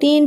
3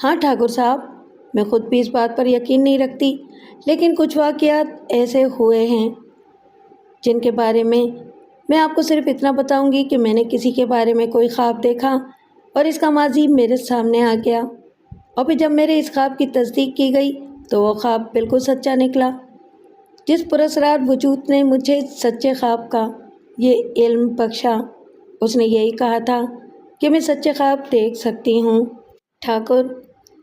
ہاں ٹھاکر صاحب، میں خود بھی اس بات پر یقین نہیں رکھتی، لیکن کچھ واقعات ایسے ہوئے ہیں جن کے بارے میں آپ کو صرف اتنا بتاؤں گی کہ میں نے کسی کے بارے میں کوئی خواب دیکھا اور اس کا ماضی میرے سامنے آ گیا، اور پھر جب میرے اس خواب کی تصدیق کی گئی تو وہ خواب بالکل سچا نکلا۔ جس پراسرار وجود نے مجھے سچے خواب کا یہ علم بخشا، اس نے یہی کہا تھا کہ میں سچے خواب دیکھ سکتی ہوں۔ ٹھاکر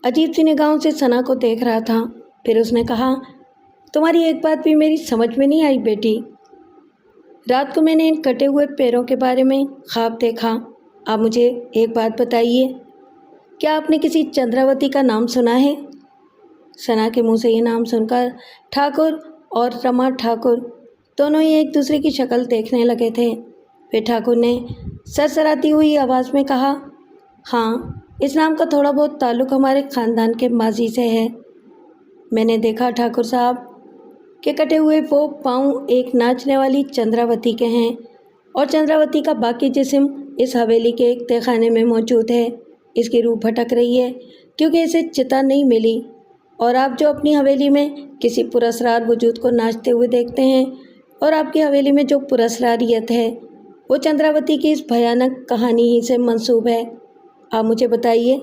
عجیب سی نگاہوں سے ثنا کو دیکھ رہا تھا، پھر اس نے کہا، تمہاری ایک بات بھی میری سمجھ میں نہیں آئی بیٹی۔ رات کو میں نے ان کٹے ہوئے پیروں کے بارے میں خواب دیکھا۔ آپ مجھے ایک بات بتائیے، کیا آپ نے کسی چندراوتی کا نام سنا ہے؟ ثنا کے منہ سے یہ نام سن کر ٹھاکر اور رما ٹھاکر دونوں ہی ایک دوسرے کی شکل دیکھنے لگے تھے۔ پھر ٹھاکر نے سرسراتی ہوئی آواز میں کہا، ہاں، اس نام کا تھوڑا بہت تعلق ہمارے خاندان کے ماضی سے ہے۔ میں نے دیکھا ٹھاکر صاحب کہ کٹے ہوئے وہ پاؤں ایک ناچنے والی چندراوتی کے ہیں، اور چندراوتی کا باقی جسم اس حویلی کے ایک تہہ خانے میں موجود ہے۔ اس کی روح بھٹک رہی ہے کیونکہ اسے چتا نہیں ملی، اور آپ جو اپنی حویلی میں کسی پراسرار وجود کو ناچتے ہوئے دیکھتے ہیں، اور آپ کی حویلی میں جو پراسراریت ہے وہ چندراوتی کی اس بھیانک کہانی ہی سے منسوب ہے۔ آپ مجھے بتائیے،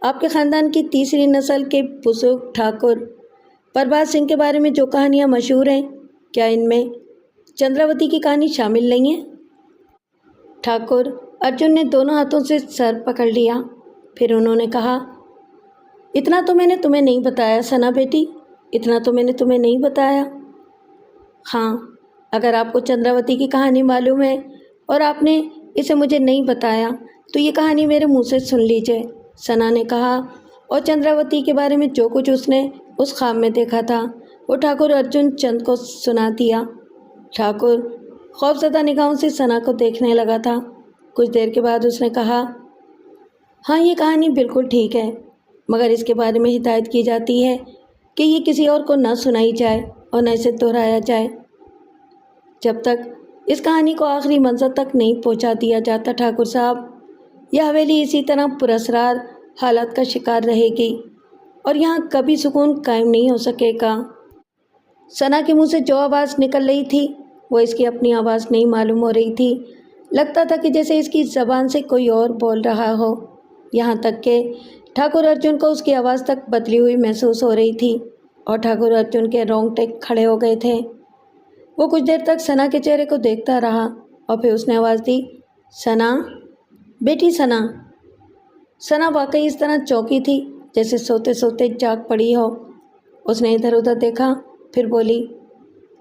آپ کے خاندان کی تیسری نسل کے بزرگ ٹھاکر پربھات سنگھ کے بارے میں جو کہانیاں مشہور ہیں، کیا ان میں چندراوتی کی کہانی شامل نہیں ہے؟ ٹھاکر ارجن نے دونوں ہاتھوں سے سر پکڑ لیا، پھر انہوں نے کہا، اتنا تو میں نے تمہیں نہیں بتایا ثنا بیٹی، اتنا تو میں نے تمہیں نہیں بتایا۔ ہاں، اگر آپ کو چندراوتی کی کہانی معلوم ہے اور آپ نے اسے مجھے نہیں بتایا تو یہ کہانی میرے منہ سے سن لیجیے، ثنا نے کہا، اور چندراوتی کے بارے میں جو کچھ اس نے اس خواب میں دیکھا تھا وہ ٹھاکر ارجن چند کو سنا دیا۔ ٹھاکر خوفزدہ نگاہوں سے ثنا کو دیکھنے لگا تھا۔ کچھ دیر کے بعد اس نے کہا، ہاں، یہ کہانی بالکل ٹھیک ہے، مگر اس کے بارے میں ہدایت کی جاتی ہے کہ یہ کسی اور کو نہ سنائی جائے اور نہ اسے دہرایا جائے جب تک اس کہانی کو آخری منظر تک نہیں پہنچا دیا جاتا۔ ٹھاکر صاحب، یہ حویلی اسی طرح پراسرار حالات کا شکار رہے گی اور یہاں کبھی سکون قائم نہیں ہو سکے گا۔ ثنا کے منہ سے جو آواز نکل رہی تھی وہ اس کی اپنی آواز نہیں معلوم ہو رہی تھی، لگتا تھا کہ جیسے اس کی زبان سے کوئی اور بول رہا ہو، یہاں تک کہ ٹھاکر ارجن کو اس کی آواز تک بدلی ہوئی محسوس ہو رہی تھی، اور ٹھاکر ارجن کے رونگٹے کھڑے ہو گئے تھے۔ وہ کچھ دیر تک ثنا کے چہرے کو دیکھتا رہا اور پھر اس نے آواز دی، ثنا بیٹی، ثنا۔ ثنا واقعی اس طرح چونکی تھی جیسے سوتے سوتے جاگ پڑی ہو۔ اس نے ادھر ادھر دیکھا، پھر بولی،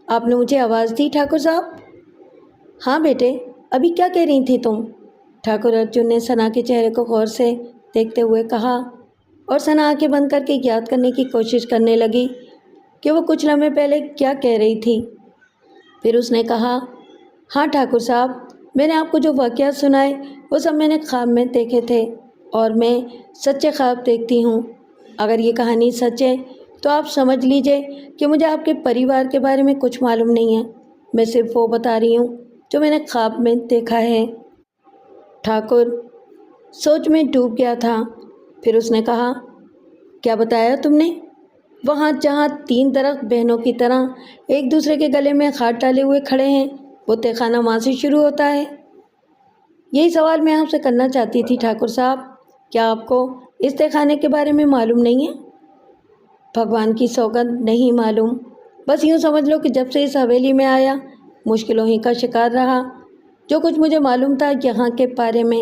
آپ نے مجھے آواز دی ٹھاکر صاحب؟ ہاں بیٹے، ابھی کیا کہہ رہی تھی تم؟ ٹھاکر ارجن نے ثنا کے چہرے کو غور سے دیکھتے ہوئے کہا، اور ثنا آنکھیں بند کر کے یاد کرنے کی کوشش کرنے لگی کہ وہ کچھ لمحے پہلے کیا کہہ رہی تھی۔ پھر اس نے کہا، ہاں ٹھاکر صاحب، میں نے آپ کو جو واقعات سنائے وہ سب میں نے خواب میں دیکھے تھے، اور میں سچے خواب دیکھتی ہوں۔ اگر یہ کہانی سچ ہے تو آپ سمجھ لیجئے کہ مجھے آپ کے پریوار کے بارے میں کچھ معلوم نہیں ہے، میں صرف وہ بتا رہی ہوں جو میں نے خواب میں دیکھا ہے۔ ٹھاکر سوچ میں ڈوب گیا تھا، پھر اس نے کہا، کیا بتایا تم نے؟ وہاں جہاں 3 درخت بہنوں کی طرح ایک دوسرے کے گلے میں ہاتھ ڈالے ہوئے کھڑے ہیں، وہ تہہ خانہ وہاں سے شروع ہوتا ہے؟ یہی سوال میں آپ سے کرنا چاہتی تھی ٹھاکر صاحب، کیا آپ کو اس تہہ خانے کے بارے میں معلوم نہیں ہے؟ بھگوان کی سوگند نہیں معلوم، بس یوں سمجھ لو کہ جب سے اس حویلی میں آیا مشکلوں ہی کا شکار رہا۔ جو کچھ مجھے معلوم تھا یہاں کے بارے میں،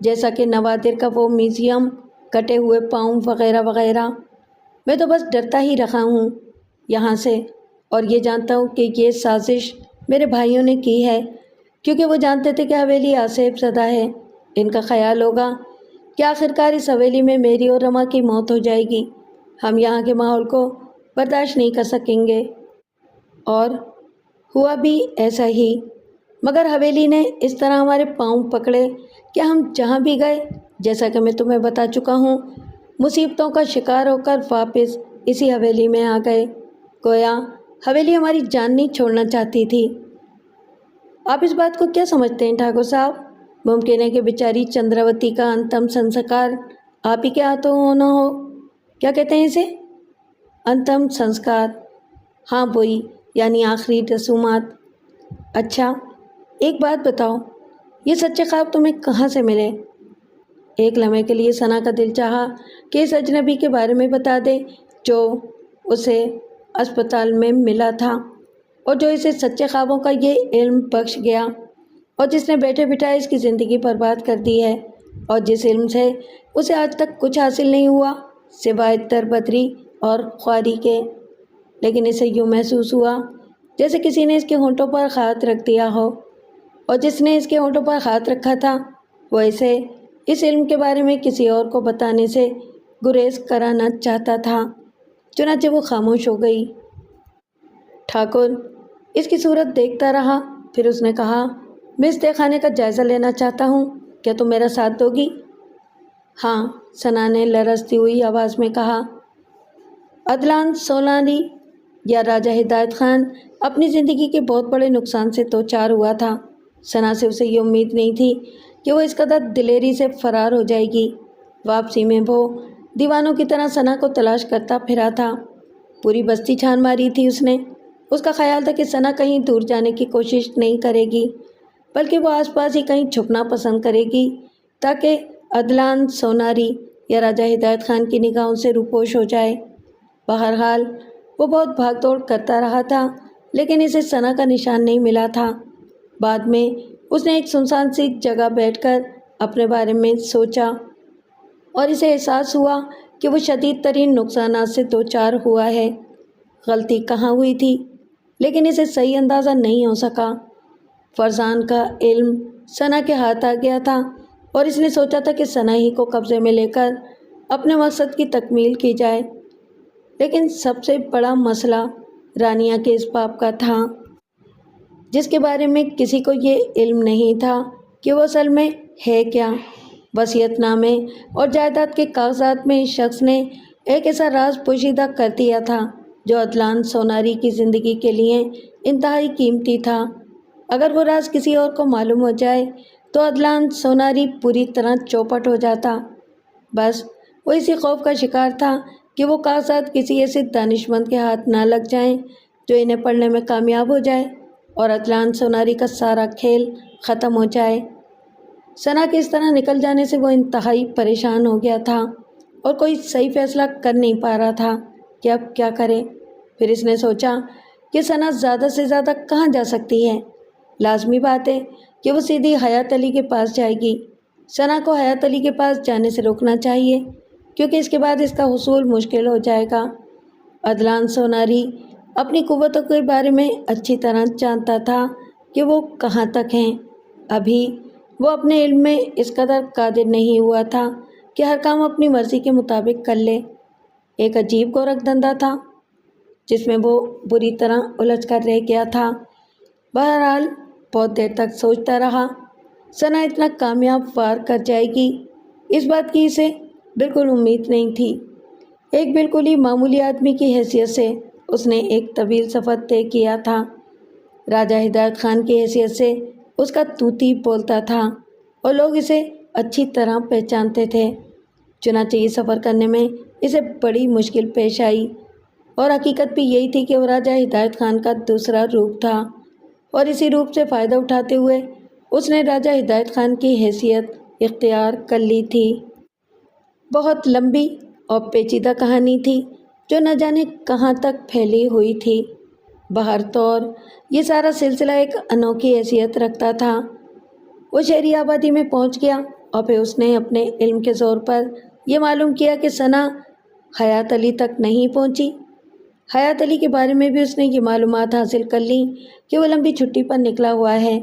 جیسا کہ نوادر کا وہ میوزیم، کٹے ہوئے پاؤں وغیرہ وغیرہ، میں تو بس ڈرتا ہی رہا ہوں یہاں سے، اور یہ جانتا ہوں کہ یہ سازش میرے بھائیوں نے کی ہے، کیونکہ وہ جانتے تھے کہ حویلی آصف زدہ ہے۔ ان کا خیال ہوگا کہ آخرکار اس حویلی میں میری اور رما کی موت ہو جائے گی، ہم یہاں کے ماحول کو برداشت نہیں کر سکیں گے۔ اور ہوا بھی ایسا ہی، مگر حویلی نے اس طرح ہمارے پاؤں پکڑے کہ ہم جہاں بھی گئے، جیسا کہ میں تمہیں بتا چکا ہوں، مصیبتوں کا شکار ہو کر واپس اسی حویلی میں آ گئے، گویا حویلی ہماری جان نہیں چھوڑنا چاہتی تھی۔ آپ اس بات کو کیا سمجھتے ہیں ٹھاکر صاحب؟ ممکن ہے کہ بیچاری چندراوتی کا انتم سنسکار آپ ہی کے ہاتھوں ہونا ہو، کیا کہتے ہیں اسے، انتم سنسکار، ہاں وہی، یعنی آخری رسومات۔ اچھا ایک بات بتاؤ، یہ سچے خواب تمہیں کہاں سے ملے؟ ایک لمحے کے لیے ثنا کا دل چاہا کہ اس اجنبی کے بارے میں بتا دے جو اسے اسپتال میں ملا تھا، اور جو اسے سچے خوابوں کا یہ علم بخش گیا، اور جس نے بیٹھے بٹھائے اس کی زندگی برباد کر دی ہے، اور جس علم سے اسے آج تک کچھ حاصل نہیں ہوا سوائے تربدری اور خواری کے۔ لیکن اسے یوں محسوس ہوا جیسے کسی نے اس کے ہونٹوں پر ہاتھ رکھ دیا ہو، اور جس نے اس کے ہونٹوں پر ہاتھ رکھا تھا وہ اسے اس علم کے بارے میں کسی اور کو بتانے سے گریز کرانا چاہتا تھا۔ چنانچہ وہ خاموش ہو گئی۔ ٹھاکر اس کی صورت دیکھتا رہا، پھر اس نے کہا، میں اس تہخانے کا جائزہ لینا چاہتا ہوں، کیا تم میرا ساتھ دو گی؟ ہاں، ثنا نے لرزتی ہوئی آواز میں کہا۔ عدنان سولانی یا راجہ ہدایت خان اپنی زندگی کے بہت بڑے نقصان سے دوچار ہوا تھا۔ ثنا سے اسے یہ امید نہیں تھی کہ وہ اس قدر دلیری سے فرار ہو جائے گی۔ واپسی میں وہ دیوانوں کی طرح ثنا کو تلاش کرتا پھرا تھا۔ پوری بستی چھان ماری تھی اس نے۔ اس کا خیال تھا کہ ثنا کہیں دور جانے کی کوشش نہیں کرے گی، بلکہ وہ آس پاس ہی کہیں چھپنا پسند کرے گی تاکہ عدنان سوناری یا راجہ ہدایت خان کی نگاہوں سے روپوش ہو جائے۔ بہرحال وہ بہت بھاگ دوڑ کرتا رہا تھا، لیکن اسے ثنا کا نشان نہیں ملا تھا۔ بعد میں اس نے ایک سنسان سی جگہ بیٹھ کر اپنے بارے میں سوچا، اور اسے احساس ہوا کہ وہ شدید ترین نقصانات سے دوچار ہوا ہے۔ غلطی کہاں ہوئی تھی، لیکن اسے صحیح اندازہ نہیں ہو سکا۔ فرزان کا علم ثنا کے ہاتھ آ گیا تھا، اور اس نے سوچا تھا کہ ثنا ہی کو قبضے میں لے کر اپنے مقصد کی تکمیل کی جائے۔ لیکن سب سے بڑا مسئلہ رانیہ کے اس باپ کا تھا، جس کے بارے میں کسی کو یہ علم نہیں تھا کہ وہ اصل میں ہے کیا۔ وصیت نامے اور جائیداد کے کاغذات میں اس شخص نے ایک ایسا راز پوشیدہ کر دیا تھا جو عدنان سوناری کی زندگی کے لیے انتہائی قیمتی تھا۔ اگر وہ راز کسی اور کو معلوم ہو جائے تو عدنان سوناری پوری طرح چوپٹ ہو جاتا۔ بس وہ اسی خوف کا شکار تھا کہ وہ کاغذات کسی ایسے دانشمند کے ہاتھ نہ لگ جائیں جو انہیں پڑھنے میں کامیاب ہو جائے اور عدنان سوناری کا سارا کھیل ختم ہو جائے۔ ثنا کے اس طرح نکل جانے سے وہ انتہائی پریشان ہو گیا تھا اور کوئی صحیح فیصلہ کر نہیں پا رہا تھا کہ اب کیا کرے۔ پھر اس نے سوچا کہ ثنا زیادہ سے زیادہ کہاں جا سکتی ہے۔ لازمی بات ہے کہ وہ سیدھی حیات علی کے پاس جائے گی۔ ثنا کو حیات علی کے پاس جانے سے روکنا چاہیے، کیونکہ اس کے بعد اس کا حصول مشکل ہو جائے گا۔ عدنان سوناری اپنی قوتوں کے بارے میں اچھی طرح جانتا تھا کہ وہ کہاں تک ہیں۔ ابھی وہ اپنے علم میں اس قدر قادر نہیں ہوا تھا کہ ہر کام اپنی مرضی کے مطابق کر لے۔ ایک عجیب گورکھ دھندا تھا جس میں وہ بری طرح الجھ کر رہ گیا تھا۔ بہرحال بہت دیر تک سوچتا رہا۔ ثنا اتنا کامیاب وار کر جائے گی، اس بات کی اسے بالکل امید نہیں تھی۔ ایک بالکل ہی معمولی آدمی کی حیثیت سے اس نے ایک طویل سفر طے کیا تھا۔ راجہ ہدایت خان کی حیثیت سے اس کا طوطی بولتا تھا اور لوگ اسے اچھی طرح پہچانتے تھے۔ چنانچہ یہ سفر کرنے میں اسے بڑی مشکل پیش آئی، اور حقیقت بھی یہی تھی کہ وہ راجہ ہدایت خان کا دوسرا روپ تھا، اور اسی روپ سے فائدہ اٹھاتے ہوئے اس نے راجہ ہدایت خان کی حیثیت اختیار کر لی تھی۔ بہت لمبی اور پیچیدہ کہانی تھی جو نہ جانے کہاں تک پھیلی ہوئی تھی۔ بہر طور یہ سارا سلسلہ ایک انوکھی حیثیت رکھتا تھا۔ وہ شہری آبادی میں پہنچ گیا، اور پھر اس نے اپنے علم کے زور پر یہ معلوم کیا کہ ثنا حیات علی تک نہیں پہنچی۔ حیات علی کے بارے میں بھی اس نے یہ معلومات حاصل کر لیں کہ وہ لمبی چھٹی پر نکلا ہوا ہے۔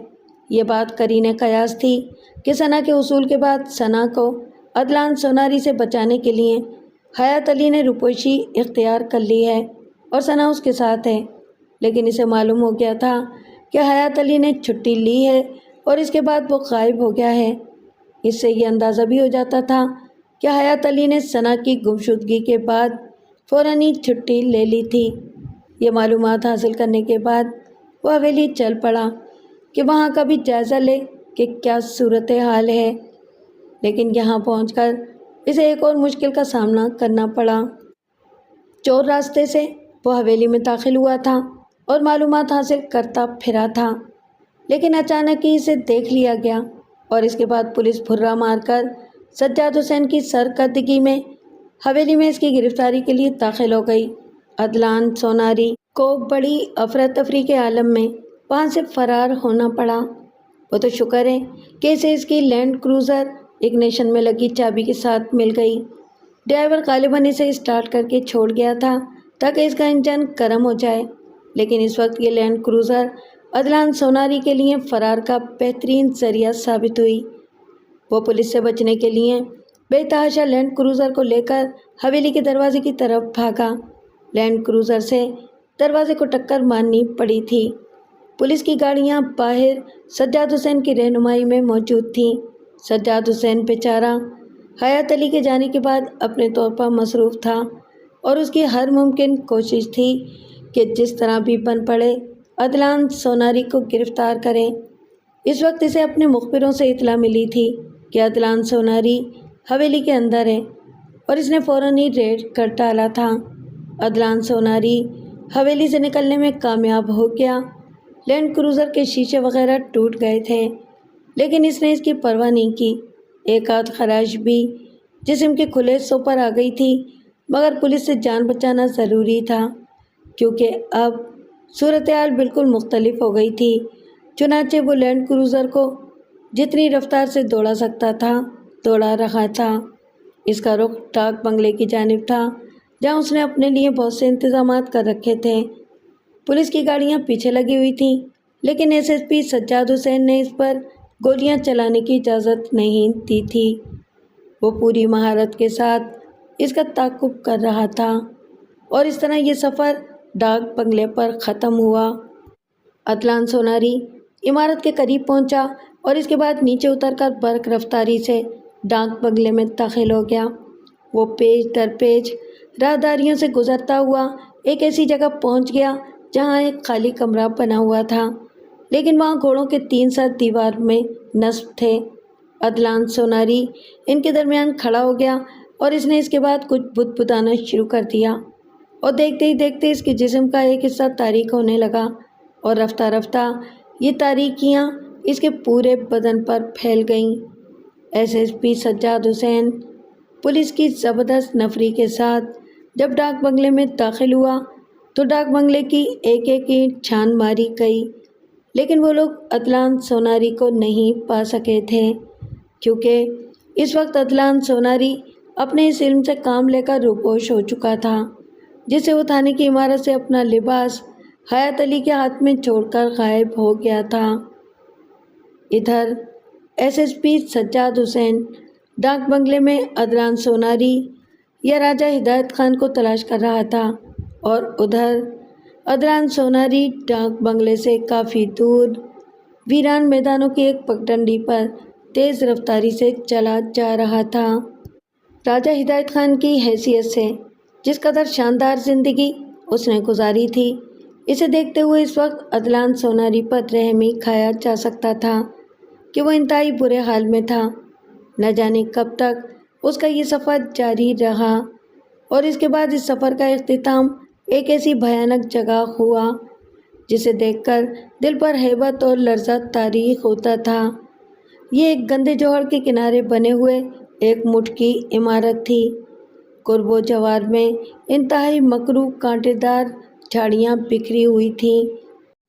یہ بات قرینِ قیاس تھی کہ ثنا کے حصول کے بعد ثنا کو عدنان سوناری سے بچانے کے لیے حیات علی نے روپوشی اختیار کر لی ہے اور ثنا اس کے ساتھ ہے۔ لیکن اسے معلوم ہو گیا تھا کہ حیات علی نے چھٹی لی ہے اور اس کے بعد وہ غائب ہو گیا ہے۔ اس سے یہ اندازہ بھی ہو جاتا تھا کہ حیات علی نے ثنا کی گمشدگی کے بعد فوراً ہی چھٹی لے لی تھی۔ یہ معلومات حاصل کرنے کے بعد وہ حویلی چل پڑا کہ وہاں کا بھی جائزہ لے کہ کیا صورتحال ہے۔ لیکن یہاں پہنچ کر اسے ایک اور مشکل کا سامنا کرنا پڑا۔ چور راستے سے وہ حویلی میں داخل ہوا تھا اور معلومات حاصل کرتا پھرا تھا، لیکن اچانک ہی اسے دیکھ لیا گیا اور اس کے بعد پولیس پھرا مار کر سجاد حسین کی سرکردگی میں حویلی میں اس کی گرفتاری کے لیے داخل ہو گئی۔ عدنان سوناری کو بڑی افراتفری کے عالم میں وہاں سے فرار ہونا پڑا۔ وہ تو شکر ہے کہ اسے اس کی لینڈ کروزر اگنیشن میں لگی چابی کے ساتھ مل گئی۔ ڈرائیور غالباً اسے اسٹارٹ کر کے چھوڑ گیا تھا تاکہ اس کا انجن گرم ہو جائے، لیکن اس وقت یہ لینڈ کروزر عدنان سوناری کے لیے فرار کا بہترین ذریعہ ثابت ہوئی۔ وہ پولیس سے بچنے کے لیے بے تحاشا لینڈ کروزر کو لے کر حویلی کے دروازے کی طرف بھاگا۔ لینڈ کروزر سے دروازے کو ٹکر مارنی پڑی تھی۔ پولیس کی گاڑیاں باہر سجاد حسین کی رہنمائی میں موجود تھیں۔ سجاد حسین بیچارہ حیات علی کے جانے کے بعد اپنے طور پر مصروف تھا اور اس کی ہر ممکن کوشش تھی کہ جس طرح بھی بن پڑے عدنان سوناری کو گرفتار کریں۔ اس وقت اسے اپنے مخبروں سے اطلاع ملی تھی کہ عدنان سوناری حویلی کے اندر ہے اور اس نے فوراً ہی ریڈ کر ڈالا تھا۔ عدنان سوناری حویلی سے نکلنے میں کامیاب ہو گیا۔ لینڈ کروزر کے شیشے وغیرہ ٹوٹ گئے تھے، لیکن اس نے اس کی پرواہ نہیں کی۔ ایک آدھ خراش بھی جسم کے کھلے حصوں پر آ گئی تھی، مگر پولیس سے جان بچانا ضروری تھا کیونکہ اب صورتحال بالکل مختلف ہو گئی تھی۔ چنانچہ وہ لینڈ کروزر کو جتنی رفتار سے دوڑا سکتا تھا دوڑا رہا تھا۔ اس کا رخ ڈاک بنگلے کی جانب تھا، جہاں اس نے اپنے لیے بہت سے انتظامات کر رکھے تھے۔ پولیس کی گاڑیاں پیچھے لگی ہوئی تھیں، لیکن ایس ایس پی سجاد حسین نے اس پر گولیاں چلانے کی اجازت نہیں دی تھی۔ وہ پوری مہارت کے ساتھ اس کا تعاقب کر رہا تھا اور اس طرح یہ سفر ڈاک بنگلے پر ختم ہوا۔ عدنان سوناری عمارت کے قریب پہنچا اور اس کے بعد نیچے اتر کر برق رفتاری سے ڈاک بنگلے میں داخل ہو گیا۔ وہ پیج در پیج راہداریوں سے گزرتا ہوا ایک ایسی جگہ پہنچ گیا جہاں ایک خالی کمرہ بنا ہوا تھا، لیکن وہاں گھوڑوں کے 3 ساتھ دیوار میں نصب تھے۔ عدنان سوناری ان کے درمیان کھڑا ہو گیا اور اس نے اس کے بعد کچھ بتانا شروع کر دیا اور دیکھتے ہی دیکھتے اس کے جسم کا ایک حصہ تاریک ہونے لگا اور رفتہ رفتہ یہ تاریکیاں اس کے پورے بدن پر پھیل گئیں۔ ایس ایس پی سجاد حسین پولیس کی زبردست نفری کے ساتھ جب ڈاک بنگلے میں داخل ہوا تو ڈاک بنگلے کی ایک ایک اینٹ چھان ماری گئی، لیکن وہ لوگ عدنان سوناری کو نہیں پا سکے تھے کیونکہ اس وقت عدنان سوناری اپنے اس علم سے کام لے کر روپوش ہو چکا تھا جسے وہ تھانے کی عمارت سے اپنا لباس حیات علی کے ہاتھ میں چھوڑ کر غائب ہو گیا تھا۔ ادھر ایس ایس پی سجاد حسین ڈاک بنگلے میں عدنان سوناری یا راجہ ہدایت خان کو تلاش کر رہا تھا اور ادھر عدنان سوناری ڈاک بنگلے سے کافی دور ویران میدانوں کی ایک پگڈنڈی پر تیز رفتاری سے چلا جا رہا تھا۔ راجہ ہدایت خان کی حیثیت سے جس قدر شاندار زندگی اس نے گزاری تھی، اسے دیکھتے ہوئے اس وقت عدنان سوناری پر رحم ہی کھایا جا سکتا تھا کہ وہ انتہائی برے حال میں تھا۔ نہ جانے کب تک اس کا یہ سفر جاری رہا اور اس کے بعد اس سفر کا اختتام ایک ایسی بھیانک جگہ ہوا جسے دیکھ کر دل پر ہیبت اور لرزہ طاری ہوتا تھا۔ یہ ایک گندے جوہر کے کنارے بنے ہوئے ایک مٹھ کی عمارت تھی۔ قرب و جوار میں انتہائی مکروہ کانٹے دار جھاڑیاں بکھری ہوئی تھیں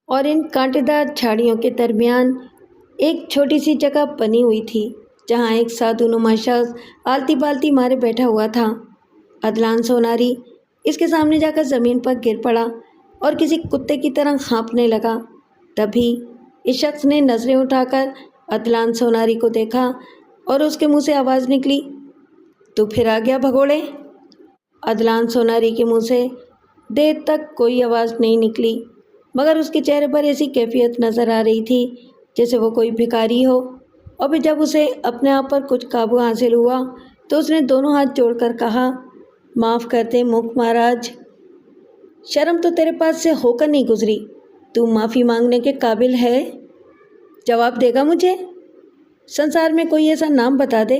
اور ان کانٹے دار جھاڑیوں کے درمیان ایک چھوٹی سی جگہ بنی ہوئی تھی جہاں ایک سادھو نما شخص آلتی پالتی مارے بیٹھا ہوا تھا۔ عدنان سوناری اس کے سامنے جا کر زمین پر گر پڑا اور کسی کتے کی طرح ہانپنے لگا۔ تبھی اس شخص نے نظریں اٹھا کر عدنان سوناری کو دیکھا اور اس کے منہ سے آواز نکلی، تو پھر آ گیا بھگوڑے؟ عدنان سوناری کے منہ سے دیر تک کوئی آواز نہیں نکلی، مگر اس کے چہرے پر ایسی کیفیت نظر آ رہی تھی جیسے وہ کوئی بھکاری ہو۔ اور پھر جب اسے اپنے آپ پر کچھ قابو حاصل ہوا تو اس نے دونوں ہاتھ جوڑ کر کہا، معاف کرتے مکھ مہاراج، شرم تو تیرے پاس سے ہو کر نہیں گزری، تو معافی مانگنے کے قابل ہے؟ جواب دے گا مجھے؟ سنسار میں کوئی ایسا نام بتا دے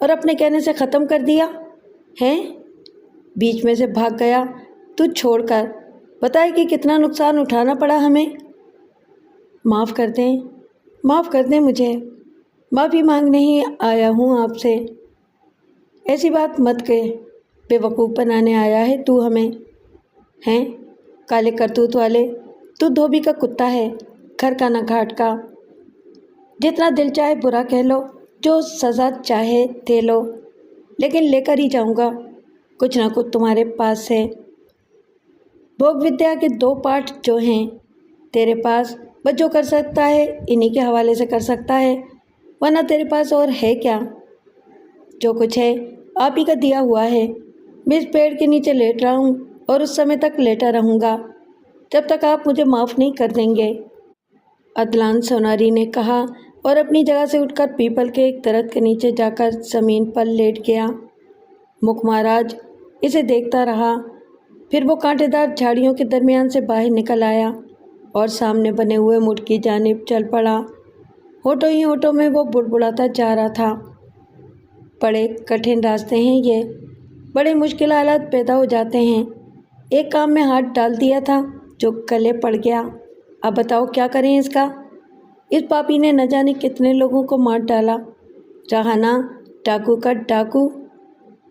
اور اپنے کہنے سے ختم کر دیا ہے؟ بیچ میں سے بھاگ گیا تو چھوڑ کر، بتائے کہ کتنا نقصان اٹھانا پڑا ہمیں۔ معاف کر دیں مجھے، معافی مانگنے ہی آیا ہوں آپ سے۔ ایسی بات مت کہے، بے وقوف بنانے آیا ہے تو ہمیں۔ ہیں کالے کرتوت والے، تو دھوبی کا کتا ہے، گھر کا نہ گھاٹ کا۔ جتنا دل چاہے برا کہہ لو، جو سزا چاہے دے لو، لیکن لے کر ہی جاؤں گا کچھ نہ کچھ تمہارے پاس سے۔ بھوگ ودیا کے 2 پاٹ جو ہیں تیرے پاس، بس جو کر سکتا ہے انہی کے حوالے سے کر سکتا ہے، ورنہ تیرے پاس اور ہے کیا؟ جو کچھ ہے آپ ہی کا دیا ہوا ہے۔ میں اس پیڑ کے نیچے لیٹ رہا ہوں اور اس سمے تک لیٹا رہوں گا جب تک آپ مجھے معاف نہیں کر دیں گے، عدنان سوناری نے کہا، اور اپنی جگہ سے اٹھ کر پیپل کے ایک درخت کے نیچے جا کر زمین پر لیٹ گیا۔ مکھ مہاراج اسے دیکھتا رہا، پھر وہ کانٹے دار جھاڑیوں کے درمیان سے باہر نکل آیا اور سامنے بنے ہوئے مٹھ کی جانب چل پڑا۔ ہونٹوں ہی ہونٹوں میں وہ بڑبڑاتا جا رہا تھا، بڑے کٹھن راستے ہیں یہ، بڑے مشکل حالات پیدا ہو جاتے ہیں۔ ایک کام میں ہاتھ ڈال دیا تھا جو گلے پڑ گیا، اب بتاؤ کیا کریں اس کا؟ اس پاپی نے نہ جانے کتنے لوگوں کو مار ڈالا، رہانا ڈاکو کا ڈاکو۔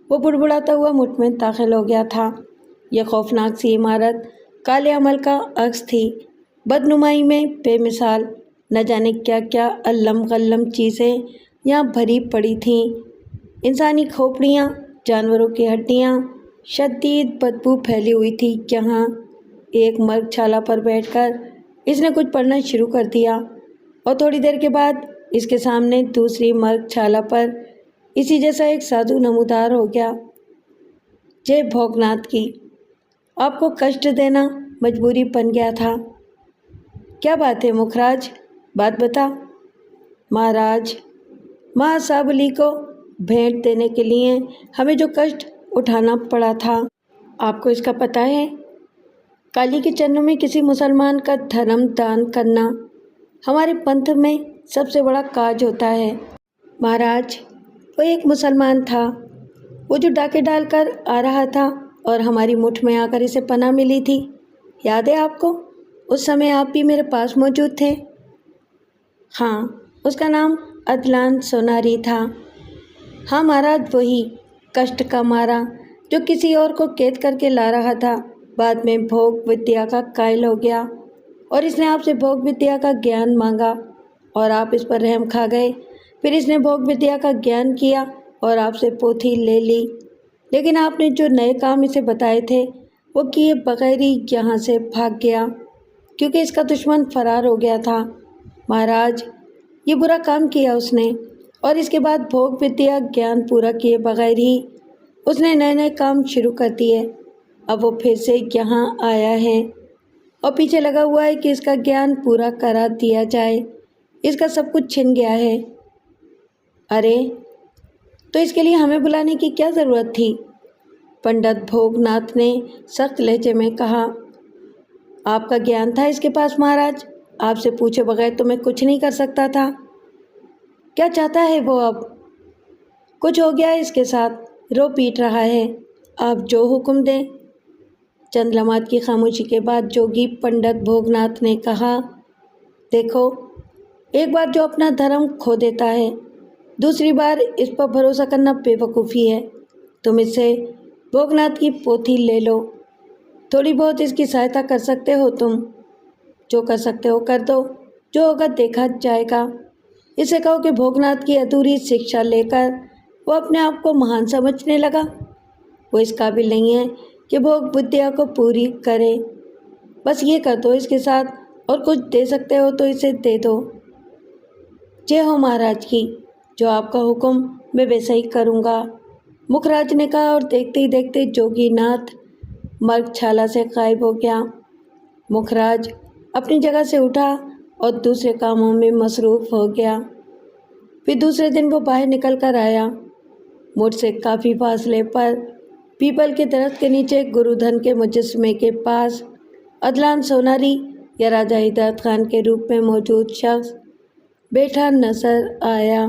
وہ بڑبڑاتا ہوا مٹھ میں داخل ہو گیا تھا۔ یہ خوفناک سی عمارت کالے عمل کا عکس تھی، بدنمائی میں بے مثال، نہ جانے کیا کیا علم غلم چیزیں یہاں بھری پڑی تھیں، انسانی کھوپڑیاں، جانوروں کی ہڈیاں، شدید بدبو پھیلی ہوئی تھی یہاں۔ ایک مرگ چھالا پر بیٹھ کر اس نے کچھ پڑھنا شروع کر دیا، اور تھوڑی دیر کے بعد اس کے سامنے دوسری مرگ چھالا پر اسی جیسا ایک سادھو نمودار ہو گیا۔ جے بھوگ ناتھ کی، آپ کو کشٹ دینا مجبوری بن گیا تھا۔ کیا بات ہے مکھ راج، بات بتا۔ مہاراج، مہا سابلی کو بھیٹ دینے کے لیے ہمیں جو کشٹ اٹھانا پڑا تھا، آپ کو اس کا پتہ ہے؟ کالی کے چرنوں میں کسی مسلمان کا دھرم دان کرنا ہمارے پنتھ میں سب سے بڑا کاج ہوتا ہے۔ مہاراج، وہ ایک مسلمان تھا، وہ جو ڈاکے ڈال کر آ رہا تھا اور ہماری مٹھ میں آ کر اسے پناہ ملی تھی، یاد ہے آپ کو؟ اس سمے آپ بھی میرے پاس موجود تھے۔ ہاں، اس کا نام عدنان سوناری تھا۔ ہاں مہاراج، وہی کشٹ کا مارا جو کسی اور کو قید کر کے لا رہا تھا، بعد میں بھوگ ودیا کا قائل ہو گیا اور اس نے آپ سے بھوگ ودیا کا گیان مانگا اور آپ اس پر رحم کھا گئے۔ پھر اس نے بھوگ ودیا کا گیان کیا اور آپ سے پوتھی لے لی، لیکن آپ نے جو نئے کام اسے بتائے تھے وہ کیے بغیر ہی یہاں سے بھاگ گیا، کیونکہ اس کا دشمن فرار ہو گیا تھا۔ مہاراج، یہ برا کام کیا اس نے، اور اس کے بعد بھوگ ودیا گیان پورا کیے بغیر ہی اس نے نئے نئے کام شروع کر دیے۔ اب وہ پھر سے یہاں آیا ہے اور پیچھے لگا ہوا ہے کہ اس کا گیان پورا کرا دیا جائے، اس کا سب کچھ چھن گیا ہے۔ ارے تو اس کے لیے ہمیں بلانے کی کیا ضرورت تھی؟ پنڈت بھوگ ناتھ نے سخت لہجے میں کہا۔ آپ کا گیان تھا اس کے پاس مہاراج، آپ سے پوچھے بغیر تو میں کچھ نہیں کر سکتا تھا۔ کیا چاہتا ہے وہ اب؟ کچھ ہو گیا اس کے ساتھ، رو پیٹ رہا ہے، آپ جو حکم دیں۔ چند لمحات کی خاموشی کے بعد جوگی پنڈت بھوگ ناتھ نے کہا، دیکھو، ایک بار جو اپنا دھرم کھو دیتا ہے، دوسری بار اس پر بھروسہ کرنا بے وقوفی ہے۔ تم اس سے بھوگ ناتھ کی پوتھی لے لو، تھوڑی بہت اس کی سہایتا کر سکتے ہو تم، جو کر سکتے ہو کر دو، جو ہوگا دیکھا جائے گا۔ اس سے کہو کہ بھوگ ناتھ کی ادھوری شکشا لے کر وہ اپنے آپ کو مہان سمجھنے لگا، وہ اس قابل نہیں ہے کہ بھوگ ودیا کو پوری کرے۔ بس یہ کر دو اس کے ساتھ، اور کچھ دے سکتے ہو تو اسے دے دو۔ جے ہو مہاراج کی، جو آپ کا حکم میں ویسا ہی کروں گا، مکھ راج نے کہا، اور دیکھتے ہی دیکھتے جوگی ناتھ مرگ چھالا سے غائب ہو گیا۔ مکھ راج اپنی جگہ سے اٹھا اور دوسرے کاموں میں مصروف ہو گیا۔ پھر دوسرے دن وہ باہر نکل کر آیا، مٹھ سے کافی فاصلے پر پیپل کے درخت کے نیچے گرودھن کے مجسمے کے پاس عدنان سوناری یا راجہ ہدایت خان کے روپ میں موجود شخص بیٹھا نظر آیا۔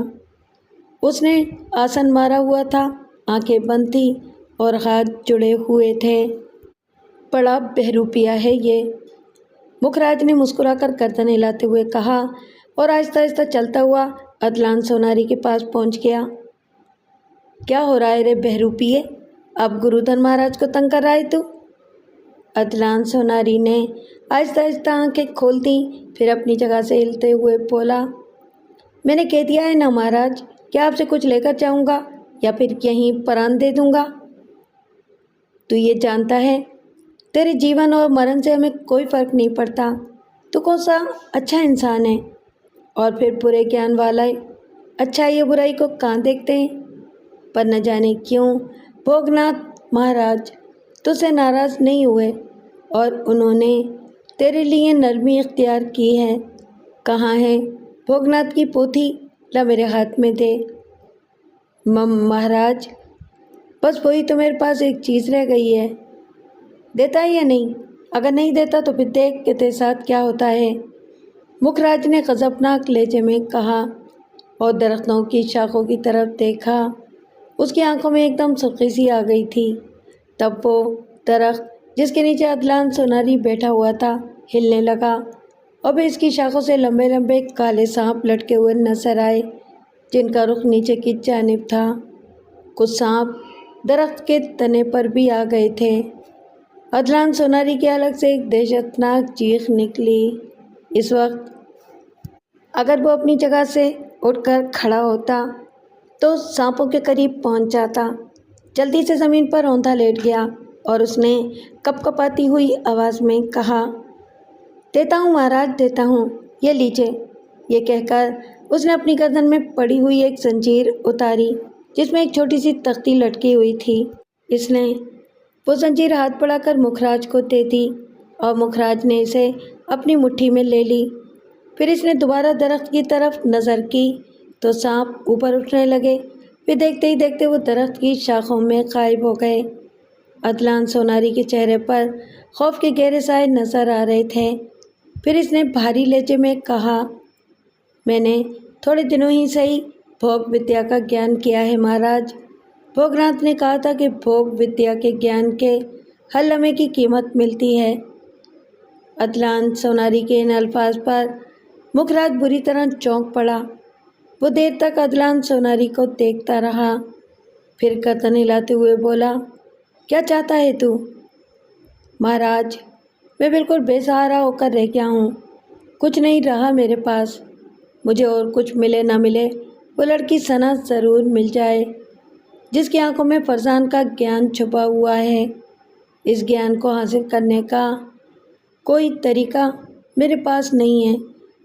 اس نے آسن مارا ہوا تھا، آنکھیں بند تھی اور ہاتھ جڑے ہوئے تھے۔ بڑا بہروپیہ ہے یہ، مکھراج نے مسکرا کر گردن ہلاتے ہوئے کہا اور آہستہ آہستہ چلتا ہوا عدلان سوناری کے پاس پہنچ گیا۔ کیا ہو رہا ہے رے بہروپیے؟ اب گرودھر مہاراج کو تنگ کر رہا ہے تو؟ عدلان سوناری نے آہستہ آہستہ آنکھیں کھول دیں، پھر اپنی جگہ سے ہلتے ہوئے بولا، میں نے کہہ دیا ہے نا مہاراج، کیا آپ سے کچھ لے کر جاؤں گا یا پھر یہیں پران دے دوں گا؟ تو یہ جانتا ہے تیرے جیون اور مرن سے ہمیں کوئی فرق نہیں پڑتا، تو کون سا اچھا انسان ہے اور پھر برے گیان والا ہے، اچھائی یا برائی کو کہاں دیکھتے ہیں؟ پر نہ جانے کیوں بھوگناتھ مہاراج تجھ سے ناراض نہیں ہوئے اور انہوں نے تیرے لیے نرمی اختیار کی ہے۔ کہاں ہے بھوگناتھ کی پوتھی؟ لا میرے ہاتھ میں دے۔ مہاراج بس وہی تو میرے پاس ایک چیز رہ گئی ہے، دیتا ہے یا نہیں؟ اگر نہیں دیتا تو پھر دیکھ کہ تیرے ساتھ کیا ہوتا ہے، مکھراج نے غضبناک لہجے میں کہا اور درختوں کی شاخوں کی طرف دیکھا۔ اس کی آنکھوں میں ایک دم سرخی سی آ گئی تھی۔ تب وہ درخت جس کے نیچے عدلان سوناری بیٹھا ہوا تھا ہلنے لگا اور پھر اس کی شاخوں سے لمبے لمبے کالے سانپ لٹکے ہوئے نظر آئے جن کا رخ نیچے کی جانب تھا۔ کچھ سانپ درخت کے تنے پر بھی آ گئے تھے۔ عدلان سوناری کی حلق سے ایک دہشتناک چیخ نکلی۔ اس وقت اگر وہ اپنی جگہ سے اٹھ کر کھڑا ہوتا تو سانپوں کے قریب پہنچ جاتا۔ جلدی سے زمین پر اوندا لیٹ گیا اور اس نے کپ کپاتی ہوئی آواز میں کہا، دیتا ہوں مہاراج، دیتا ہوں، یہ لیجیے۔ یہ کہہ کر اس نے اپنی گردن میں پڑی ہوئی ایک زنجیر اتاری جس میں ایک چھوٹی سی تختی لٹکی ہوئی تھی۔ اس نے وہ زنجیر ہاتھ بڑھا کر مکھراج کو دے دی اور مکھراج نے اسے اپنی مٹھی میں لے لی۔ پھر اس نے دوبارہ درخت کی طرف نظر کی تو سانپ اوپر اٹھنے لگے، پھر دیکھتے ہی دیکھتے وہ درخت کی شاخوں میں غائب ہو گئے۔ عدلان سوناری کے چہرے پر خوف کے گہرے سائے نظر آ رہے تھے۔ پھر اس نے بھاری لہجے میں کہا، میں نے تھوڑے دنوں ہی صحیح بھوگ ودیا کا گیان کیا ہے مہاراج۔ بھوگناتھ نے کہا تھا کہ بھوگ ودیا کے گیان کے ہر لمحے کی قیمت ملتی ہے۔ عدلان سوناری کے ان الفاظ پر مکھراج بری طرح چونک پڑا۔ وہ دیر تک عدلان سوناری کو دیکھتا رہا، پھر گردن ہلاتے ہوئے بولا، کیا چاہتا ہے تو؟ مہاراج میں بالکل بے سہارا ہو کر رہ گیا ہوں، کچھ نہیں رہا میرے پاس۔ مجھے اور کچھ ملے نہ ملے وہ لڑکی ثنا ضرور مل جائے جس کی آنکھوں میں فرزان کا گیان چھپا ہوا ہے۔ اس گیان کو حاصل کرنے کا کوئی طریقہ میرے پاس نہیں ہے،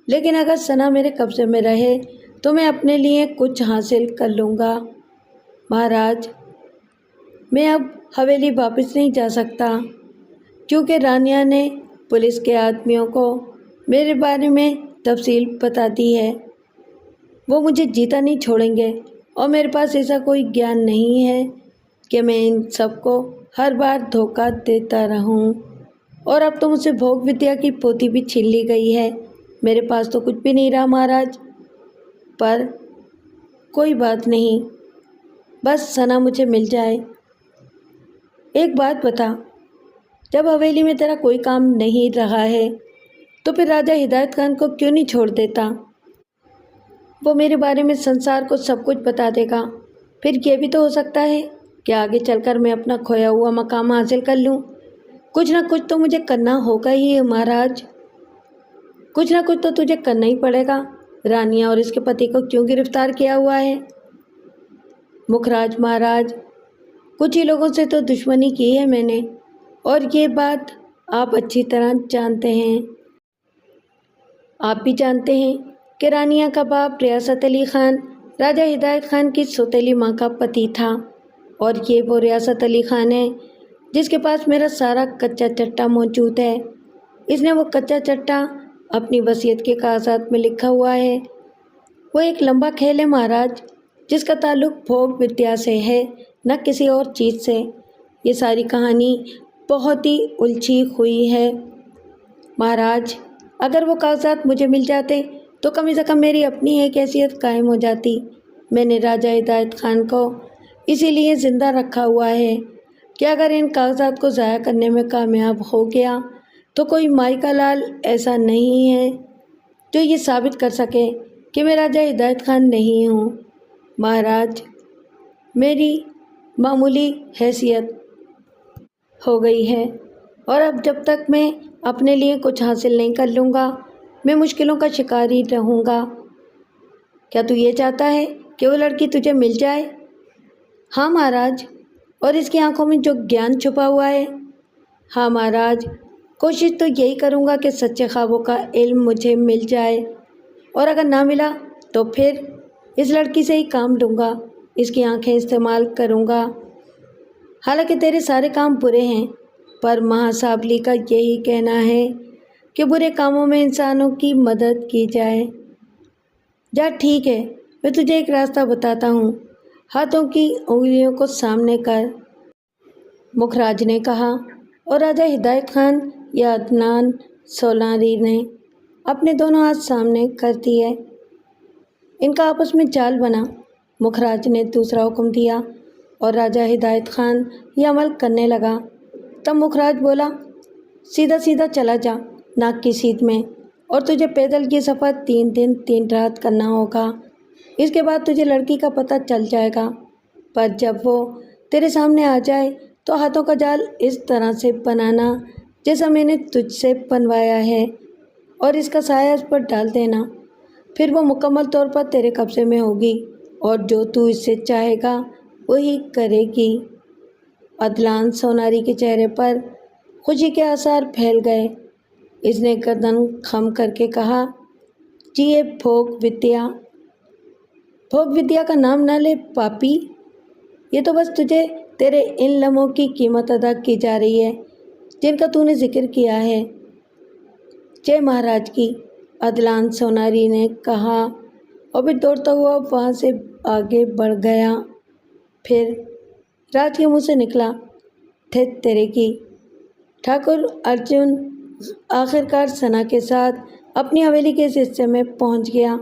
لیکن اگر ثنا میرے قبضے میں رہے تو میں اپنے لیے کچھ حاصل کر لوں گا۔ مہاراج میں اب حویلی واپس نہیں جا سکتا کیونکہ رانیہ نے پولیس کے آدمیوں کو میرے بارے میں تفصیل بتا دی ہے۔ وہ مجھے جیتا نہیں چھوڑیں گے اور میرے پاس ایسا کوئی گیان نہیں ہے کہ میں ان سب کو ہر بار دھوکہ دیتا رہوں۔ اور اب تو مجھ سے بھوگ ودیا کی پوتھی بھی چھین لی گئی ہے، میرے پاس تو کچھ بھی نہیں رہا مہاراج۔ پر کوئی بات نہیں، بس ثنا مجھے مل جائے۔ ایک بات بتا، جب حویلی میں تیرا کوئی کام نہیں رہا ہے تو پھر راجہ ہدایت خان کو کیوں نہیں چھوڑ دیتا؟ وہ میرے بارے میں سنسار کو سب کچھ بتا دے گا۔ پھر یہ بھی تو ہو سکتا ہے کہ آگے چل کر میں اپنا کھویا ہوا مقام حاصل کر لوں۔ کچھ نہ کچھ تو مجھے کرنا ہوگا ہی مہاراج، کچھ نہ کچھ تو تجھے کرنا ہی پڑے گا۔ رانیہ اور اس کے پتی کو کیوں گرفتار کیا ہوا ہے؟ مکھراج مہاراج، کچھ ہی لوگوں سے تو دشمنی کی ہے میں نے، اور یہ بات آپ اچھی طرح جانتے ہیں۔ آپ بھی جانتے ہیں کہ رانیہ کا باپ ریاست علی خان راجہ ہدایت خان کی سوتیلی ماں کا پتی تھا، اور یہ وہ ریاست علی خان ہے جس کے پاس میرا سارا کچا چٹا موجود ہے۔ اس نے وہ کچا چٹا اپنی وصیت کے کاغذات میں لکھا ہوا ہے۔ وہ ایک لمبا کھیل ہے مہاراج جس کا تعلق بھوگ ودیا سے ہے، نہ کسی اور چیز سے۔ یہ ساری کہانی بہت ہی الجھی ہوئی ہے مہاراج۔ اگر وہ کاغذات مجھے مل جاتے تو کم سے کم میری اپنی ایک حیثیت قائم ہو جاتی، میں نے راجہ ہدایت خان کو اسی لیے زندہ رکھا ہوا ہے کہ اگر ان کاغذات کو ضائع کرنے میں کامیاب ہو گیا تو کوئی مائی کا لال ایسا نہیں ہے جو یہ ثابت کر سکے کہ میں راجہ ہدایت خان نہیں ہوں۔ مہاراج، میری معمولی حیثیت ہو گئی ہے اور اب جب تک میں اپنے لیے کچھ حاصل نہیں کر لوں گا میں مشکلوں کا شکار ہی رہوں گا۔ کیا تو یہ چاہتا ہے کہ وہ لڑکی تجھے مل جائے؟ ہاں مہاراج، اور اس کی آنکھوں میں جو گیان چھپا ہوا ہے؟ ہاں مہاراج، کوشش تو یہی کروں گا کہ سچے خوابوں کا علم مجھے مل جائے، اور اگر نہ ملا تو پھر اس لڑکی سے ہی کام لوں گا، اس کی آنکھیں استعمال کروں گا۔ حالانکہ تیرے سارے کام برے ہیں، پر مہاسابلی کا یہی کہنا ہے کہ برے کاموں میں انسانوں کی مدد کی جائے۔ جا ٹھیک ہے، میں تجھے ایک راستہ بتاتا ہوں، ہاتھوں کی انگلیوں کو سامنے کر، مکھراج نے کہا، اور راجہ ہدایت خان یا عدنان سولاری نے اپنے دونوں ہاتھ سامنے کر دیے۔ ان کا آپس میں جال بنا۔ مکھراج نے دوسرا حکم دیا اور راجہ ہدایت خان یہ عمل کرنے لگا۔ تب مکھراج بولا، سیدھا سیدھا چلا جا ناک کی سیدھ میں، اور تجھے پیدل یہ سفر 3 دن 3 رات کرنا ہوگا۔ اس کے بعد تجھے لڑکی کا پتہ چل جائے گا، پر جب وہ تیرے سامنے آ جائے تو ہاتھوں کا جال اس طرح سے بنانا جیسا میں نے تجھ سے بنوایا ہے، اور اس کا سایہ اس پر ڈال دینا۔ پھر وہ مکمل طور پر تیرے قبضے میں ہوگی، اور جو تو اس سے چاہے گا وہی کرے گی۔ عدنان سوناری کے چہرے پر خوشی کے آثار پھیل گئے۔ اس نے گردن خم کر کے کہا، جی یہ بھوگ ودیا۔ بھوگ ودیا کا نام نہ لے پاپی، یہ تو بس تجھے تیرے ان لمحوں کی قیمت ادا کی جا رہی ہے جن کا تو نے ذکر کیا ہے۔ جے مہاراج کی، عدنان سوناری نے کہا، اور پھر دوڑتا ہوا وہاں سے آگے بڑھ گیا۔ پھر راج کے منہ سے نکلا، تھیت تیرے کی۔ ٹھاکر ارجن آخر کار ثنا کے ساتھ اپنی حویلی کے اس حصے میں پہنچ گیا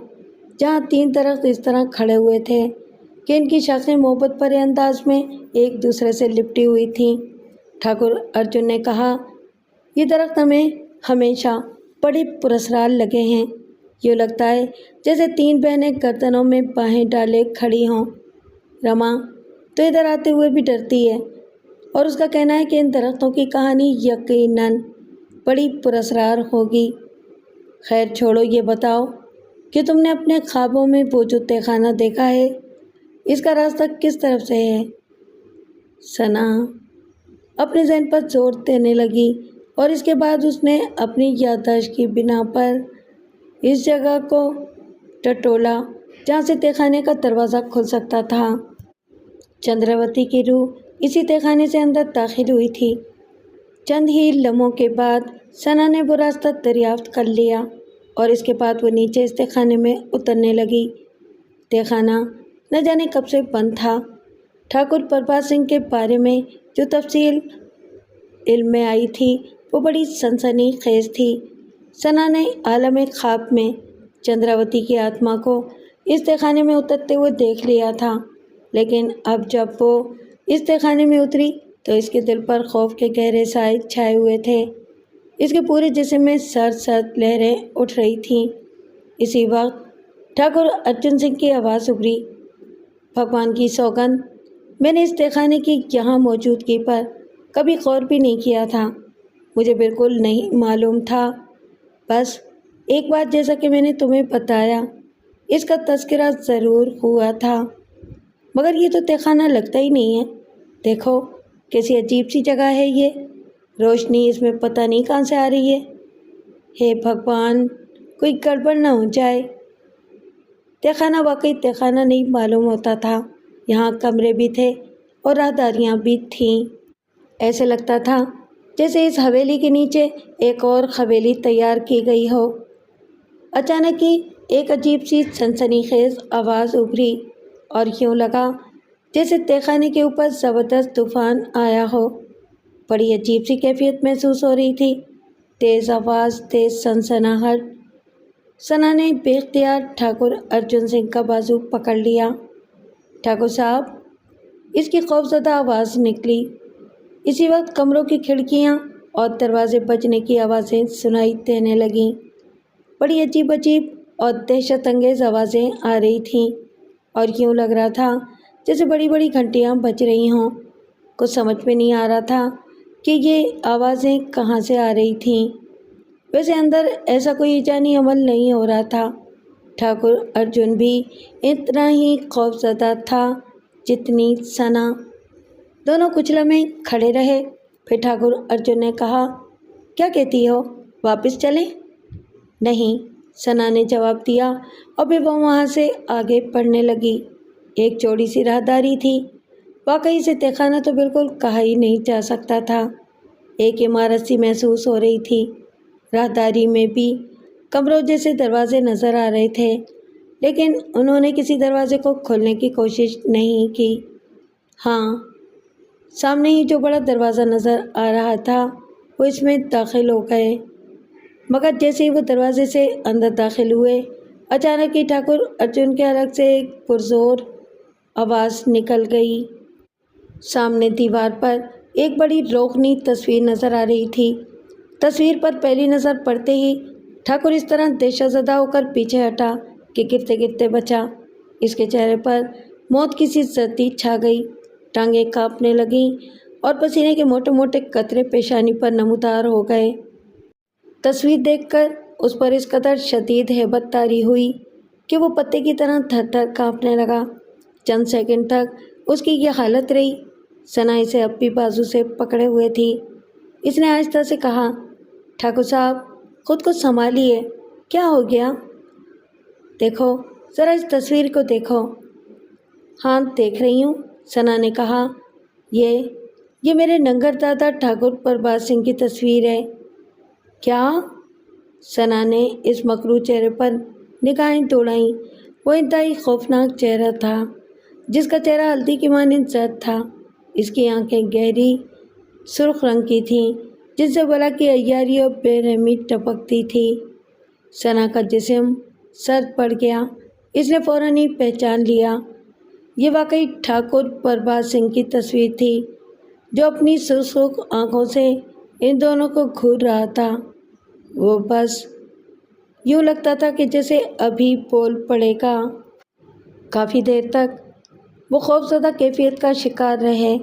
جہاں 3 درخت اس طرح کھڑے ہوئے تھے کہ ان کی شاخیں محبت بھرے انداز میں ایک دوسرے سے لپٹی ہوئی تھیں۔ ٹھاکر ارجن نے کہا، یہ درخت ہمیں ہمیشہ بڑے پراسرار لگے ہیں، یوں لگتا ہے جیسے 3 بہنیں گردنوں میں باہیں ڈالے کھڑی ہوں۔ رما تو ادھر آتے ہوئے بھی ڈرتی ہے، اور اس کا کہنا ہے کہ ان درختوں کی کہانی یقیناً بڑی پراسرار ہوگی۔ خیر چھوڑو، یہ بتاؤ کہ تم نے اپنے خوابوں میں وہ جو تہہ خانہ دیکھا ہے، اس کا راستہ کس طرف سے ہے؟ ثنا اپنے ذہن پر زور دینے لگی، اور اس کے بعد اس نے اپنی یادداشت کی بنا پر اس جگہ کو ٹٹولا جہاں سے تہہ خانے کا دروازہ کھل سکتا تھا۔ چندراوتی کی روح اسی تہہ خانے سے اندر داخل ہوئی تھی۔ چند ہی لمحوں کے بعد ثنا نے وہ راستہ دریافت کر لیا، اور اس کے بعد وہ نیچے اس تہہ خانے میں اترنے لگی۔ تہہ خانہ نہ جانے کب سے بند تھا۔ ٹھاکر پربھات سنگھ کے بارے میں جو تفصیل علم میں آئی تھی وہ بڑی سنسنی خیز تھی۔ ثنا نے عالم خواب میں چندراوتی کی آتما کو اس تہہ خانے میں اترتے ہوئے دیکھ لیا تھا، لیکن اب جب وہ اس تہہ خانے میں اتری تو اس کے دل پر خوف کے گہرے سائے چھائے ہوئے تھے۔ اس کے پورے جسم میں سرد سرد لہریں اٹھ رہی تھیں۔ اسی وقت ٹھاکر ارجن سنگھ کی آواز ابھری، بھگوان کی سوگند، میں نے اس تہہ خانے کی یہاں موجودگی پر کبھی غور بھی نہیں کیا تھا، مجھے بالکل نہیں معلوم تھا۔ بس ایک بات جیسا کہ میں نے تمہیں بتایا، اس کا تذکرہ ضرور ہوا تھا، مگر یہ تو تہہ خانہ لگتا ہی نہیں ہے۔ دیکھو کیسی عجیب سی جگہ ہے یہ، روشنی اس میں پتہ نہیں کہاں سے آ رہی ہے۔ ہے بھگوان، کوئی گڑبڑ نہ ہو جائے۔ تہہ خانہ واقعی تہہ خانہ نہیں معلوم ہوتا تھا، یہاں کمرے بھی تھے اور راہداریاں بھی تھیں۔ ایسے لگتا تھا جیسے اس حویلی کے نیچے ایک اور حویلی تیار کی گئی ہو۔ اچانک ہی ایک عجیب سی سنسنی خیز آواز ابھری، اور یوں لگا جیسے تہہ خانے کے اوپر زبردست طوفان آیا ہو۔ بڑی عجیب سی کیفیت محسوس ہو رہی تھی، تیز آواز، تیز سنسناہٹ۔ ثنا نے بے اختیار ٹھاکر ارجن سنگھ کا بازو پکڑ لیا۔ ٹھاکر صاحب، اس کی خوفزدہ آواز نکلی۔ اسی وقت کمروں کی کھڑکیاں اور دروازے بجنے کی آوازیں سنائی دینے لگیں۔ بڑی عجیب عجیب اور دہشت انگیز آوازیں آ رہی تھیں اور یوں لگ رہا تھا جیسے بڑی بڑی گھنٹیاں بج رہی ہوں۔ کچھ سمجھ میں نہیں آ رہا تھا کہ یہ آوازیں کہاں سے آ رہی تھیں۔ ویسے اندر ایسا کوئی جانی عمل نہیں ہو رہا تھا۔ ٹھاکر ارجن بھی اتنا ہی خوفزدہ تھا جتنی ثنا۔ دونوں کچھ لمحے کھڑے رہے، پھر ٹھاکر ارجن نے کہا، کیا کہتی ہو، واپس چلیں؟ نہیں، ثنا نے جواب دیا اور پھر وہ وہاں سے آگے بڑھنے لگی۔ ایک چوڑی سی راہداری تھی، واقعی اسے تہخانہ تو بالکل کہا ہی نہیں جا سکتا تھا۔ ایک عمارت سی محسوس ہو رہی تھی۔ راہداری میں بھی کمروں جیسے دروازے نظر آ رہے تھے، لیکن انہوں نے کسی دروازے کو کھولنے کی کوشش نہیں کی۔ ہاں، سامنے ہی جو بڑا دروازہ نظر آ رہا تھا وہ اس میں داخل ہو گئے، مگر جیسے ہی وہ دروازے سے اندر داخل ہوئے، اچانک ہی ٹھاکر ارجن کے حلق سے ایک پرزور آواز نکل گئی۔ سامنے دیوار پر ایک بڑی روغنی تصویر نظر آ رہی تھی۔ تصویر پر پہلی نظر پڑتے ہی ٹھاکر اس طرح دہشت زدہ ہو کر پیچھے ہٹا کہ گرتے گرتے بچا۔ اس کے چہرے پر موت کی سی زردی چھا گئی، ٹانگیں کانپنے لگیں اور پسینے کے موٹے موٹے قطرے پیشانی پر نمودار ہو گئے۔ تصویر دیکھ کر اس پر اس قدر شدید ہیبت طاری ہوئی کہ وہ پتے کی طرح تھر تھر کانپنے لگا۔ چند سیکنڈ تک اس کی یہ حالت رہی۔ ثنا اسے اب بھی بازو سے پکڑے ہوئے تھی۔ اس نے آہستہ سے کہا، ٹھاکر صاحب، خود کو سنبھالیے، کیا ہو گیا؟ دیکھو، ذرا اس تصویر کو دیکھو۔ ہاں، دیکھ رہی ہوں، ثنا نے کہا۔ یہ میرے ننگر دادا ٹھاکر پربھات سنگھ کی تصویر ہے۔ کیا؟ ثنا نے اس مکروہ چہرے پر نگاہیں دوڑائیں۔ وہ انتہائی خوفناک چہرہ تھا، جس کا چہرہ ہلدی کی مانند زرد تھا۔ اس کی آنکھیں گہری سرخ رنگ کی تھیں، جن سے بلا کی عیاری اور بے رحمی ٹپکتی تھی۔ ثنا کا جسم سرد پڑ گیا۔ اس نے فوراً ہی پہچان لیا، یہ واقعی ٹھاکر پربھات سنگھ کی تصویر تھی، جو اپنی سرخ آنکھوں سے ان دونوں کو گھور رہا تھا۔ وہ بس یوں لگتا تھا کہ جیسے ابھی بول پڑے گا۔ کافی دیر تک وہ خوفزدہ کیفیت کا شکار رہے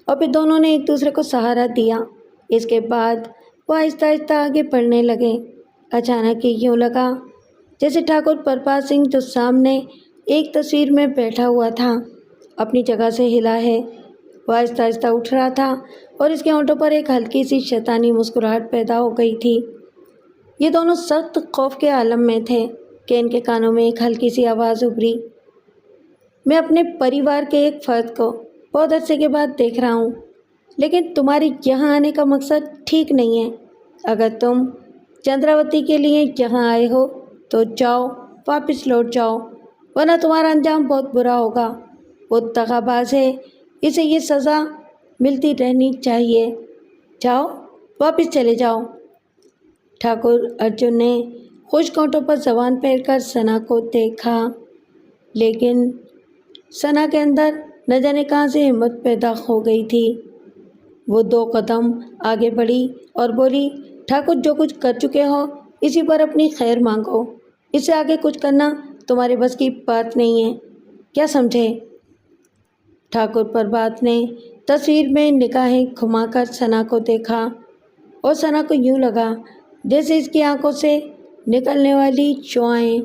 اور پھر دونوں نے ایک دوسرے کو سہارا دیا۔ اس کے بعد وہ آہستہ آہستہ آگے بڑھنے لگے۔ اچانک ہی یوں لگا جیسے ٹھاکر پربھات سنگھ جو سامنے ایک تصویر میں بیٹھا ہوا تھا، اپنی جگہ سے ہلا ہے۔ وہ آہستہ آہستہ اٹھ رہا تھا اور اس کے ہونٹوں پر ایک ہلکی سی شیطانی مسکراہٹ پیدا ہو گئی تھی۔ یہ دونوں سخت خوف کے عالم میں تھے کہ ان کے کانوں میں ایک ہلکی سی آواز ابھری، میں اپنے پریوار کے ایک فرد کو بہت عرصے کے بعد دیکھ رہا ہوں، لیکن تمہاری یہاں آنے کا مقصد ٹھیک نہیں ہے۔ اگر تم چندراوتی کے لیے یہاں آئے ہو تو جاؤ، واپس لوٹ جاؤ، ورنہ تمہارا انجام بہت برا ہوگا۔ وہ دغا باز ہے، اسے یہ سزا ملتی رہنی چاہیے۔ جاؤ، واپس چلے جاؤ۔ ٹھاکر ارجن نے خشک ہونٹوں پر زبان پھیر کر ثنا کو دیکھا، لیکن ثنا کے اندر نہ جانے کہاں سے ہمت پیدا ہو گئی تھی۔ وہ 2 قدم آگے بڑھی اور بولی، ٹھاکر، جو کچھ کر چکے ہو اسی پر اپنی خیر مانگو، اس سے آگے کچھ کرنا تمہارے بس کی بات نہیں ہے، کیا سمجھے؟ ٹھاکر پربھات نے تصویر میں نگاہیں گھما کر ثنا کو دیکھا اور ثنا کو یوں لگا جیسے اس کی آنکھوں سے نکلنے والی شعاعیں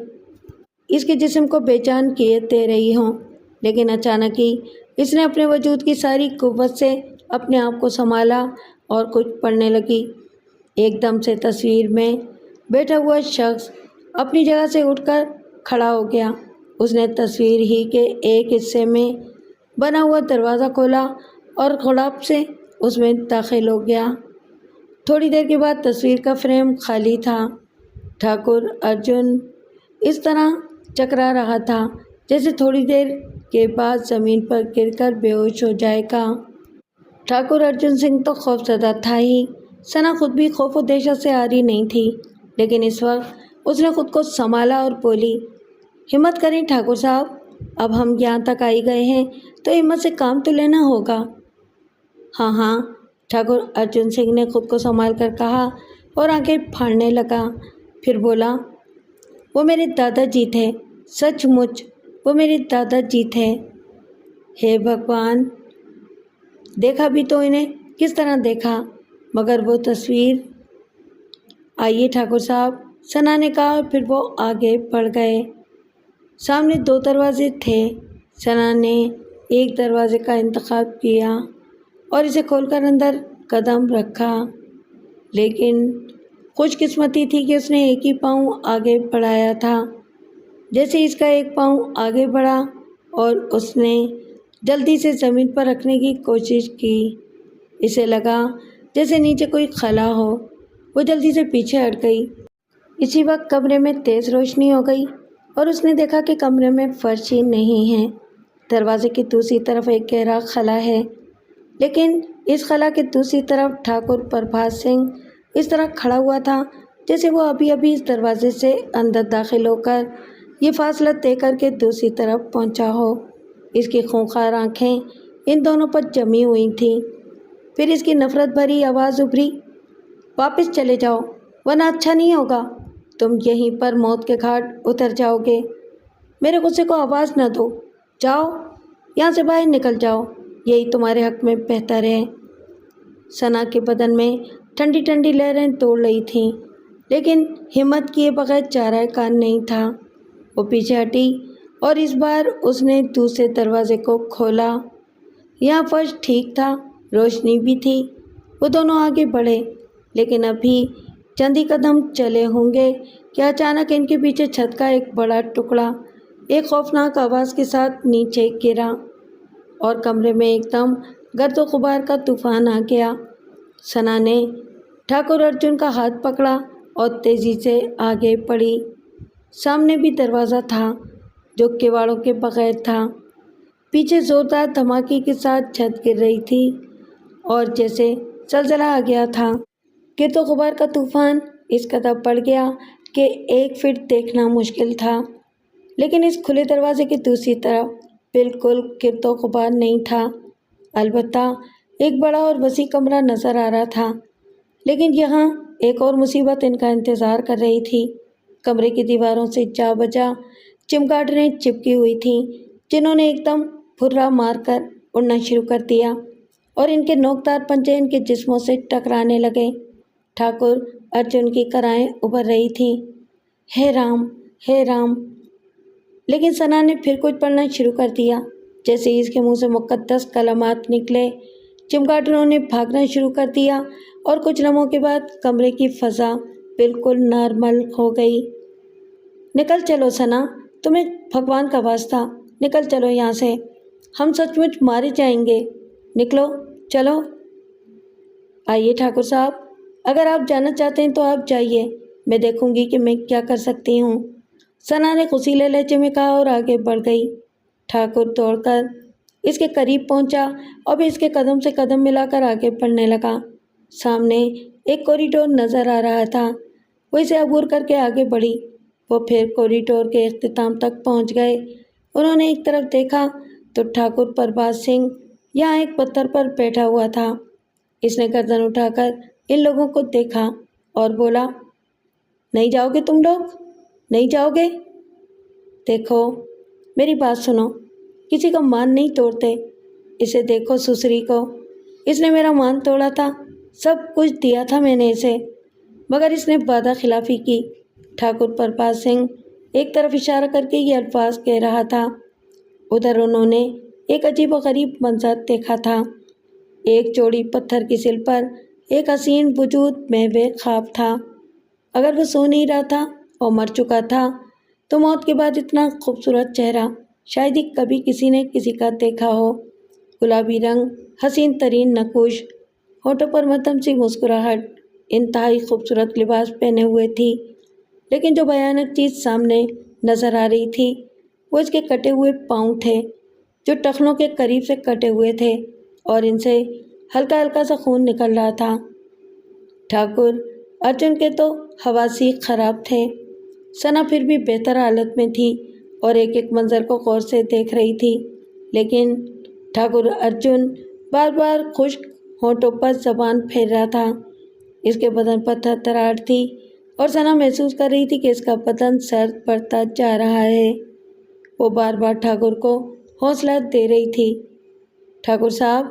اس کے جسم کو بے جان کیے دے رہی ہوں۔ لیکن اچانک ہی اس نے اپنے وجود کی ساری قوت سے اپنے آپ کو سنبھالا اور کچھ پڑھنے لگی۔ ایک دم سے تصویر میں بیٹھا ہوا شخص اپنی جگہ سے اٹھ کر کھڑا ہو گیا۔ اس نے تصویر ہی کے ایک حصے میں بنا ہوا دروازہ کھولا اور غڑپ سے اس میں داخل ہو گیا۔ تھوڑی دیر کے بعد تصویر کا فریم خالی تھا۔ ٹھاکر ارجن اس طرح چکرا رہا تھا جیسے تھوڑی دیر کے بعد زمین پر گر کر بے ہوش ہو جائے گا۔ ٹھاکر ارجن سنگھ تو خوف زدہ تھا ہی، ثنا خود بھی خوف و دہشت سے عاری نہیں تھی، لیکن اس وقت اس نے خود کو سنبھالا اور بولی، ہمت کریں ٹھاکر صاحب، اب ہم یہاں تک آئی گئے ہیں تو ہمت سے کام تو لینا ہوگا۔ ہاں ہاں، ٹھاکر ارجن سنگھ نے خود کو سنبھال کر کہا اور آنکھیں پھاڑنے لگا۔ پھر بولا، وہ میرے دادا جی تھے، سچ مچ وہ میرے دادا جی تھے۔ ہے بھگوان، دیکھا بھی تو انہیں کس طرح دیکھا، مگر وہ تصویر۔ آئیے ٹھاکر صاحب، ثنا نے کہا اور پھر وہ آگے بڑھ گئے۔ سامنے 2 دروازے تھے۔ ثنا نے ایک دروازے کا انتخاب کیا اور اسے کھول کر اندر قدم رکھا، لیکن خوش قسمتی تھی کہ اس نے ایک ہی پاؤں آگے بڑھایا تھا۔ جیسے اس کا ایک پاؤں آگے بڑھا اور اس نے جلدی سے زمین پر رکھنے کی کوشش کی، اسے لگا جیسے نیچے کوئی خلا ہو۔ وہ جلدی سے پیچھے ہٹ گئی۔ اسی وقت کمرے میں تیز روشنی ہو گئی اور اس نے دیکھا کہ کمرے میں فرش ہی نہیں ہے، دروازے کی دوسری طرف ایک گہرا خلا ہے، لیکن اس خلا کے دوسری طرف ٹھاکر پربھات سنگھ اس طرح کھڑا ہوا تھا جیسے وہ ابھی ابھی اس دروازے سے اندر داخل ہو کر یہ فاصلہ طے کر کے دوسری طرف پہنچا ہو۔ اس کی خونخوار آنکھیں ان دونوں پر جمی ہوئی تھیں۔ پھر اس کی نفرت بھری آواز ابھری، واپس چلے جاؤ ورنہ اچھا نہیں ہوگا، تم یہیں پر موت کے گھاٹ اتر جاؤ گے۔ میرے غصے کو آواز نہ دو، جاؤ یہاں سے باہر نکل جاؤ، یہی تمہارے حق میں بہتر ہے۔ ثنا کے بدن میں ٹھنڈی ٹھنڈی لہریں دوڑ رہی تھیں، لیکن ہمت کیے بغیر چارہ کار نہیں تھا۔ وہ پیچھے ہٹی اور اس بار اس نے دوسرے دروازے کو کھولا۔ یہاں فرش ٹھیک تھا، روشنی بھی تھی۔ وہ دونوں آگے بڑھے، لیکن ابھی چند ہی قدم چلے ہوں گے کہ اچانک ان کے پیچھے چھت کا ایک بڑا ٹکڑا ایک خوفناک آواز کے ساتھ نیچے گرا اور کمرے میں ایک دم گرد و غبار کا طوفان آ گیا۔ ثنا نے ٹھاکر ارجن کا ہاتھ پکڑا اور تیزی سے آگے بڑھی۔ سامنے بھی دروازہ تھا جو کواڑوں کے بغیر تھا۔ پیچھے زوردار دھماکے کے ساتھ چھت گر رہی تھی اور جیسے زلزلہ آ گیا تھا۔ گرد و غبار کا طوفان اس قدر بڑھ گیا کہ 1 فٹ دیکھنا مشکل تھا، لیکن اس کھلے دروازے کی دوسری طرف بالکل گرد و غبار نہیں تھا۔ البتہ ایک بڑا اور وسیع کمرہ نظر آ رہا تھا، لیکن یہاں ایک اور مصیبت ان کا انتظار کر رہی تھی۔ کمرے کی دیواروں سے جا بجا چمگادڑیں چپکی ہوئی تھیں، جنہوں نے ایک دم پھرا مار کر اڑنا شروع کر دیا اور ان کے نوکدار پنجے ان کے جسموں سے ٹکرانے لگے۔ ٹھاکر ارجن کی کرائیں ابھر رہی تھیں، ہے رام، ہے رام۔ لیکن ثنا نے پھر کچھ پڑھنا شروع کر دیا۔ جیسے ہی اس کے منہ سے مقدس کلمات نکلے، چمگادڑوں نے بھاگنا شروع کر دیا اور کچھ لمحوں کے بعد کمرے کی فضا بالکل نارمل ہو گئی۔ نکل چلو ثنا، تمہیں بھگوان کا واسطہ نکل چلو یہاں سے، ہم سچ مچ مارے جائیں گے، نکلو چلو۔ آئیے ٹھاکر صاحب، اگر آپ جانا چاہتے ہیں تو آپ جائیے، میں دیکھوں گی کہ میں کیا کر سکتی ہوں، ثنا نے غصیلے لہجے میں کہا اور آگے بڑھ گئی۔ ٹھاکر دوڑ کر اس کے قریب پہنچا اور پھر اس کے قدم سے قدم ملا کر آگے بڑھنے لگا۔ سامنے ایک کوریڈور نظر آ رہا تھا، وہ اسے عبور کر کے آگے بڑھی۔ وہ پھر کوریڈور کے اختتام تک پہنچ گئے۔ انہوں نے ایک طرف دیکھا تو ٹھاکر پربھات سنگھ یہاں ایک پتھر پر بیٹھا ہوا تھا۔ اس نے گردن اٹھا کر ان لوگوں کو دیکھا اور بولا، نہیں جاؤ گے تم لوگ، نہیں جاؤ گے؟ دیکھو میری بات سنو، کسی کا مان نہیں توڑتے، اسے دیکھو سسری کو، اس نے میرا مان توڑا تھا، سب کچھ دیا تھا میں نے اسے، مگر اس نے وعدہ خلافی کی۔ ٹھاکر پربھات سنگھ ایک طرف اشارہ کر کے یہ الفاظ کہہ رہا تھا۔ ادھر انہوں نے ایک عجیب و غریب منظر دیکھا تھا۔ ایک چوڑی پتھر کی سل پر ایک حسین وجود محو خواب تھا۔ اگر وہ سو نہیں رہا تھا اور مر چکا تھا تو موت کے بعد اتنا خوبصورت چہرہ شاید ہی کبھی کسی نے کسی کا دیکھا ہو۔ گلابی رنگ، حسین ترین نقوش، ہونٹوں پر مدھم سی مسکراہٹ، انتہائی خوبصورت لباس پہنے ہوئے تھی، لیکن جو بھیانک چیز سامنے نظر آ رہی تھی وہ اس کے کٹے ہوئے پاؤں تھے، جو ٹخنوں کے قریب سے کٹے ہوئے تھے اور ان سے ہلکا ہلکا سا خون نکل رہا تھا۔ ٹھاکر ارجن کے تو حواس ہی خراب تھے۔ ثنا پھر بھی بہتر حالت میں تھی اور ایک ایک منظر کو غور سے دیکھ رہی تھی، لیکن ٹھاکر ارجن بار بار خشک ہونٹوں پر زبان پھیر رہا تھا۔ اس کے بدن پر تھرتھراہٹ تھی اور ثنا محسوس کر رہی تھی کہ اس کا بدن سرد پڑتا جا رہا ہے۔ وہ بار بار ٹھاکر کو حوصلہ دے رہی تھی۔ ٹھاکر صاحب،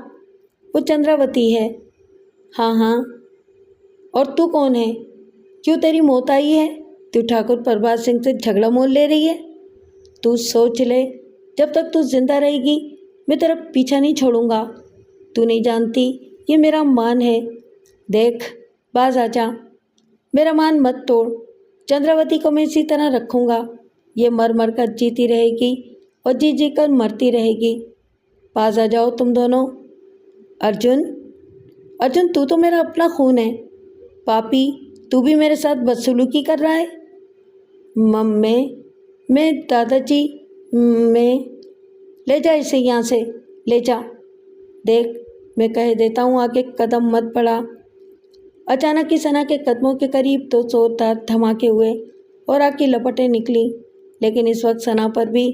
وہ چندراوتی ہے۔ ہاں ہاں، اور تو کون ہے؟ کیوں تیری موت آئی ہے؟ تو ٹھاکر پربھات سنگھ سے جھگڑا مول لے رہی ہے؟ تو سوچ لے، جب تک تو زندہ رہے گی میں تیرا پیچھا نہیں چھوڑوں گا۔ تو نہیں جانتی یہ میرا مان ہے۔ دیکھ، باز آ جا، میرا مان مت توڑ۔ چندراوتی کو میں اسی طرح رکھوں گا، یہ مر مر کر جیتی رہے گی اور جی جی کر مرتی رہے گی۔ پاس آ جاؤ تم دونوں۔ ارجن، ارجن تو میرا اپنا خون ہے۔ پاپی، تو بھی میرے ساتھ بدسلوکی کر رہا ہے۔ میں دادا جی، میں لے جا اسے یہاں سے، لے جا۔ دیکھ، میں کہہ دیتا ہوں آگے قدم مت بڑھا۔ اچانک ہی ثنا کے قدموں کے قریب دو زوردار دھماکے ہوئے اور آگ کی لپٹیں نکلی، لیکن اس وقت ثنا پر بھی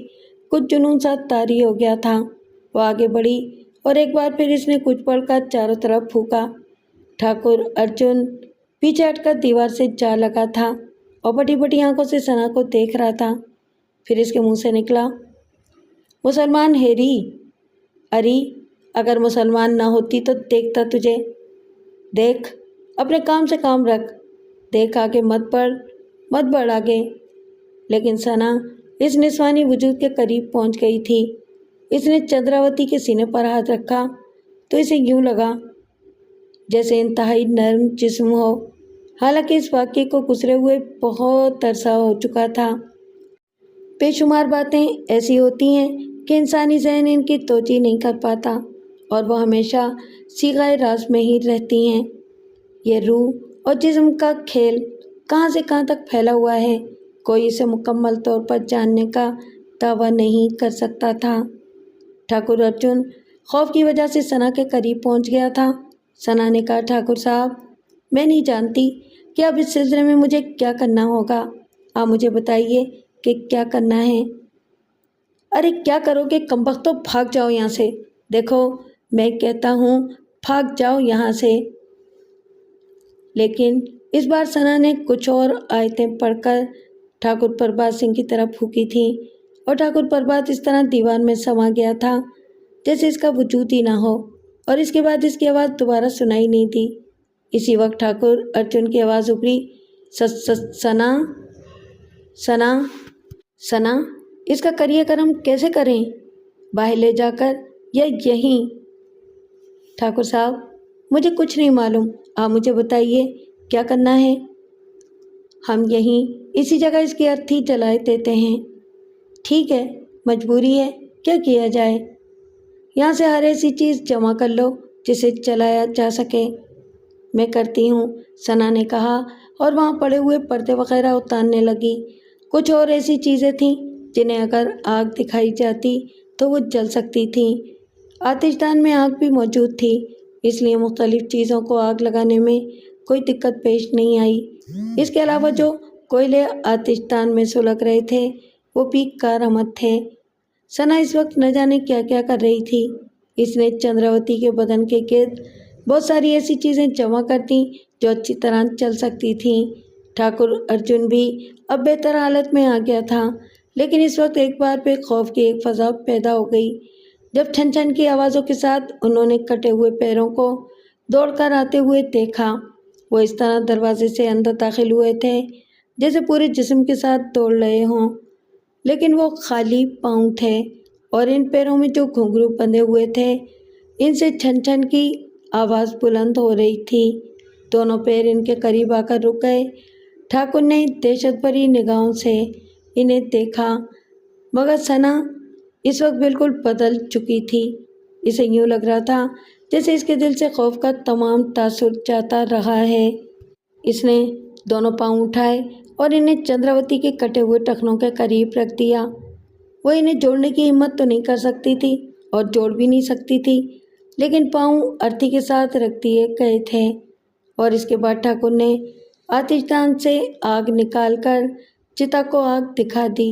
کچھ جنون سا طاری ہو گیا تھا۔ وہ آگے بڑھی اور ایک بار پھر اس نے کچھ پڑھ کر چاروں طرف پھونکا۔ ٹھاکر ارجن پیچھے ہٹ کر دیوار سے جا لگا تھا اور بڑی بڑی آنکھوں سے ثنا کو دیکھ رہا تھا۔ پھر اس کے منہ سے نکلا، مسلمان ہیری۔ اری، اگر مسلمان نہ ہوتی تو دیکھتا تجھے۔ دیکھ، اپنے کام سے کام رکھ۔ دیکھ آگے مت بڑھ آگے۔ لیکن ثنا اس نسوانی وجود کے قریب پہنچ گئی تھی۔ اس نے چندراوتی کے سینے پر ہاتھ رکھا تو اسے یوں لگا جیسے انتہائی نرم جسم ہو، حالانکہ اس واقعے کو گزرے ہوئے بہت عرصہ ہو چکا تھا۔ بے شمار باتیں ایسی ہوتی ہیں کہ انسانی ذہن ان کی توجہ نہیں کر پاتا اور وہ ہمیشہ صیغۂ راز میں ہی رہتی ہیں۔ یہ روح اور جسم کا کھیل کہاں سے کہاں تک پھیلا ہوا ہے، کوئی اسے مکمل طور پر جاننے کا دعویٰ نہیں کر سکتا تھا۔ ٹھاکر ارجن خوف کی وجہ سے ثنا کے قریب پہنچ گیا تھا۔ ثنا نے کہا، ٹھاکر صاحب، میں نہیں جانتی کہ اب اس سلسلے میں مجھے کیا کرنا ہوگا۔ آپ مجھے بتائیے کہ کیا کرنا ہے۔ ارے کیا کرو گے کمبختو، بھاگ جاؤ یہاں سے۔ دیکھو، میں کہتا ہوں بھاگ جاؤ یہاں سے۔ لیکن اس بار ثنا نے کچھ اور آیتیں پڑھ کر ٹھاکر پربھات سنگھ کی طرف پھونکی تھیں اور ٹھاکر پربھات اس طرح دیوار میں سما گیا تھا جیسے اس کا وجود ہی نہ ہو، اور اس کے بعد اس کی آواز دوبارہ سنائی نہیں دی۔ اسی وقت ٹھاکر ارجن کی آواز ابھری، ثنا، ثنا، ثنا، اس کا کریہ کرم کیسے کریں؟ باہر لے جا کر یا یہیں؟ ٹھاکر صاحب، مجھے کچھ نہیں معلوم، آپ مجھے بتائیے کیا کرنا ہے۔ ہم یہیں اسی جگہ اس کی ارتھی جلائے دیتے ہیں۔ ٹھیک ہے، مجبوری ہے، کیا کیا جائے؟ یہاں سے ہر ایسی چیز جمع کر لو جسے چلایا جا سکے۔ میں کرتی ہوں، ثنا نے کہا اور وہاں پڑے ہوئے پردے وغیرہ اتارنے لگی۔ کچھ اور ایسی چیزیں تھیں جنہیں اگر آگ دکھائی جاتی تو وہ جل سکتی تھیں۔ آتش دان میں آگ بھی موجود تھی، اس لیے مختلف چیزوں کو آگ لگانے میں کوئی دقت پیش نہیں آئی۔ اس کے علاوہ جو کوئلے آتش دان میں سلگ رہے تھے وہ بھی کارآمد تھے۔ ثنا اس وقت نہ جانے کیا کیا کر رہی تھی۔ اس نے چندراوتی کے بدن کے گرد بہت ساری ایسی چیزیں جمع کر دیں جو اچھی طرح چل سکتی تھیں۔ ٹھاکر ارجن بھی اب بہتر حالت میں آ گیا تھا، لیکن اس وقت ایک بار پھر خوف کی ایک فضا پیدا ہو گئی جب چھن چھن کی آوازوں کے ساتھ انہوں نے کٹے ہوئے پیروں کو دوڑ کر آتے ہوئے دیکھا۔ وہ اس طرح دروازے سے اندر داخل ہوئے تھے جیسے پورے جسم کے ساتھ دوڑ رہے ہوں، لیکن وہ خالی پاؤں تھے اور ان پیروں میں جو گھنگرو بندھے ہوئے تھے ان سے چھن چھن کی آواز بلند ہو رہی تھی۔ دونوں پیر ان کے قریب آ کر رک گئے۔ ٹھاکر نے دہشت بھری نگاہوں سے انہیں دیکھا، مگر ثنا اس وقت بالکل بدل چکی تھی۔ اسے یوں لگ رہا تھا جیسے اس کے دل سے خوف کا تمام تاثر جاتا رہا ہے۔ اس نے دونوں پاؤں اٹھائے اور انہیں چندراوتی کے کٹے ہوئے ٹخنوں کے قریب رکھ دیا۔ وہ انہیں جوڑنے کی ہمت تو نہیں کر سکتی تھی اور جوڑ بھی نہیں سکتی تھی، لیکن پاؤں ارتھی کے ساتھ رکھ دیے گئے تھے، اور اس کے بعد ٹھاکر نے آتش دان سے آگ نکال کر چتا کو آگ دکھا دی۔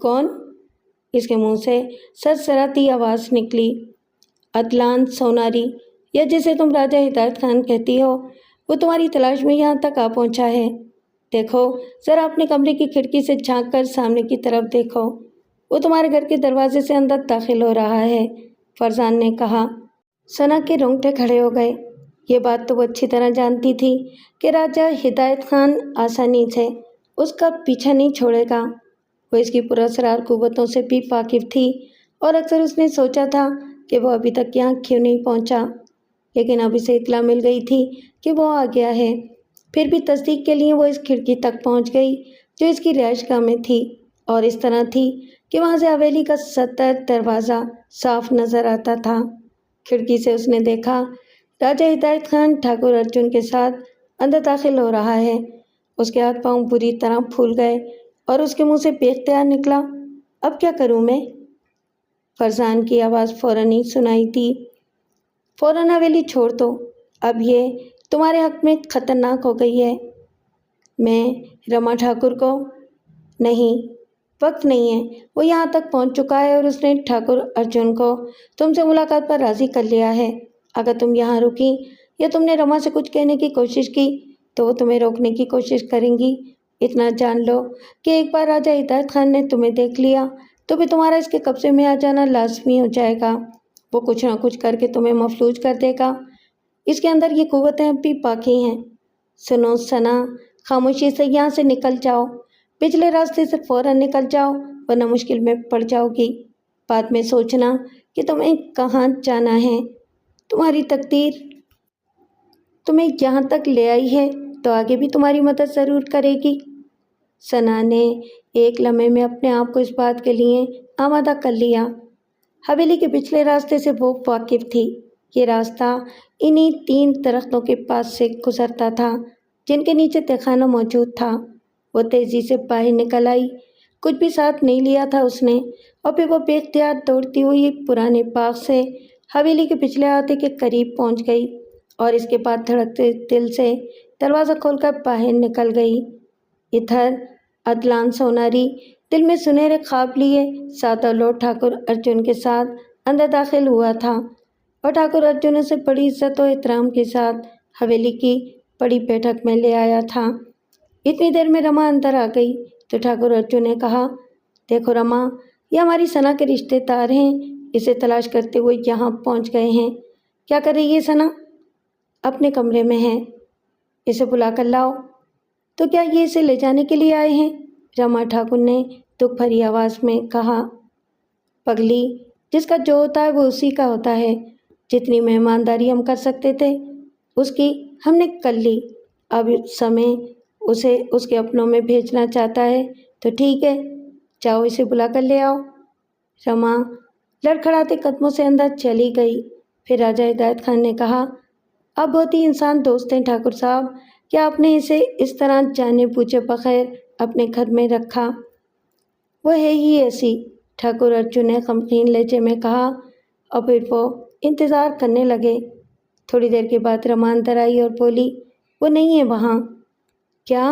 کون؟ اس کے منہ سے سرسراتی آواز نکلی۔ عدلان سوناری، یا جسے تم راجہ ہدایت خان کہتی ہو، وہ تمہاری تلاش میں یہاں تک آ پہنچا ہے۔ دیکھو ذرا اپنے کمرے کی کھڑکی سے جھانک کر سامنے کی طرف دیکھو، وہ تمہارے گھر کے دروازے سے اندر داخل ہو رہا ہے، فرزان نے کہا۔ ثنا کے رونگٹے کھڑے ہو گئے۔ یہ بات تو وہ اچھی طرح جانتی تھی کہ راجہ ہدایت خان آسانی سے اس کا پیچھا نہیں چھوڑے گا۔ وہ اس کی پراسرار قوتوں سے بھی واقف تھی اور اکثر اس نے سوچا تھا کہ وہ ابھی تک یہاں کیوں نہیں پہنچا، لیکن اب اسے اطلاع مل گئی تھی کہ وہ آ گیا ہے۔ پھر بھی تصدیق کے لیے وہ اس کھڑکی تک پہنچ گئی جو اس کی رہائش گاہ میں تھی، اور اس طرح تھی کہ وہاں سے حویلی کا ستر دروازہ صاف نظر آتا تھا۔ کھڑکی سے اس نے دیکھا راجہ ہدایت خان ٹھاکر ارجن کے ساتھ اندر داخل ہو رہا ہے۔ اس کے ہاتھ پاؤں بری طرح پھول گئے اور اس کے منہ سے بے اختیار نکلا، اب کیا کروں میں؟ فرزان کی آواز فوراً ہی سنائی دی، فوراً حویلی چھوڑ دو، اب یہ تمہارے حق میں خطرناک ہو گئی ہے۔ میں رما ٹھاکر کو؟ نہیں، وقت نہیں ہے، وہ یہاں تک پہنچ چکا ہے اور اس نے ٹھاکر ارجن کو تم سے ملاقات پر راضی کر لیا ہے۔ اگر تم یہاں رکی یا تم نے رما سے کچھ کہنے کی کوشش کی تو وہ تمہیں روکنے کی کوشش کریں گی۔ اتنا جان لو کہ ایک بار راجہ ہدایت خان نے تمہیں دیکھ لیا تو پھر تمہارا اس کے قبضے میں آ جانا لازمی ہو جائے گا۔ وہ کچھ نہ کچھ کر کے تمہیں مفلوج کر دے گا۔ اس کے اندر یہ قوتیں اب بھی باقی ہیں۔ سنو ثنا، خاموشی سے یہاں سے نکل جاؤ، پچھلے راستے سے فوراً نکل جاؤ، ورنہ مشکل میں پڑ جاؤ گی۔ بعد میں سوچنا کہ تمہیں کہاں جانا ہے۔ تمہاری تقدیر تمہیں یہاں تک لے آئی ہے تو آگے بھی تمہاری مدد ضرور کرے گی۔ ثنا نے ایک لمحے میں اپنے آپ کو اس بات کے لیے آمادہ کر لیا۔ حویلی کے پچھلے راستے سے وہ واقف تھی۔ یہ راستہ انہی 3 درختوں کے پاس سے گزرتا تھا جن کے نیچے تہخانہ موجود تھا۔ وہ تیزی سے باہر نکل آئی، کچھ بھی ساتھ نہیں لیا تھا اس نے، اور پھر وہ بے اختیار دوڑتی ہوئی پرانے باغ سے حویلی کے پچھلے احاطے کے قریب پہنچ گئی اور اس کے بعد دھڑکتے دل سے دروازہ کھول کر باہر نکل گئی۔ ادھر عدلان سوناری دل میں سنہرے خواب لیے سادہ لوڈ ٹھاکر ارجن کے ساتھ اندر داخل ہوا تھا، اور ٹھاکر ارجن اسے بڑی عزت و احترام کے ساتھ حویلی کی بڑی بیٹھک میں لے آیا تھا۔ اتنی دیر میں رما اندر آ گئی تو ٹھاکر ارجن نے کہا، دیکھو رما، یہ ہماری ثنا کے رشتے دار ہیں، اسے تلاش کرتے ہوئے یہاں پہنچ گئے ہیں۔ کیا کر رہی ہے ثنا؟ اپنے کمرے میں ہے، اسے بلا کر لاؤ۔ تو کیا یہ اسے لے جانے کے لیے آئے ہیں؟ رما ٹھاکر نے دکھ بھری آواز میں کہا۔ پگلی، جس کا جو ہوتا ہے وہ اسی کا ہوتا ہے۔ جتنی مہمانداری ہم کر سکتے تھے اس کی ہم نے کر لی، اب سمے اسے اس کے اپنوں میں بھیجنا چاہتا ہے تو ٹھیک ہے، جاؤ اسے بلا کر لے آؤ۔ رما لڑکھڑاتے قدموں سے اندر چلی گئی۔ پھر راجہ ہدایت خان نے کہا، آپ بہت ہی انسان دوست ہیں ٹھاکر صاحب، کیا آپ نے اسے اس طرح جانے بوجھے بغیر اپنے گھر میں رکھا؟ وہ ہے ہی ایسی، ٹھاکر ارجن نے غمگین لہجے میں کہا، اور پھر وہ انتظار کرنے لگے۔ تھوڑی دیر کے بعد رما اندر آئی اور بولی، وہ نہیں ہے وہاں۔ کیا؟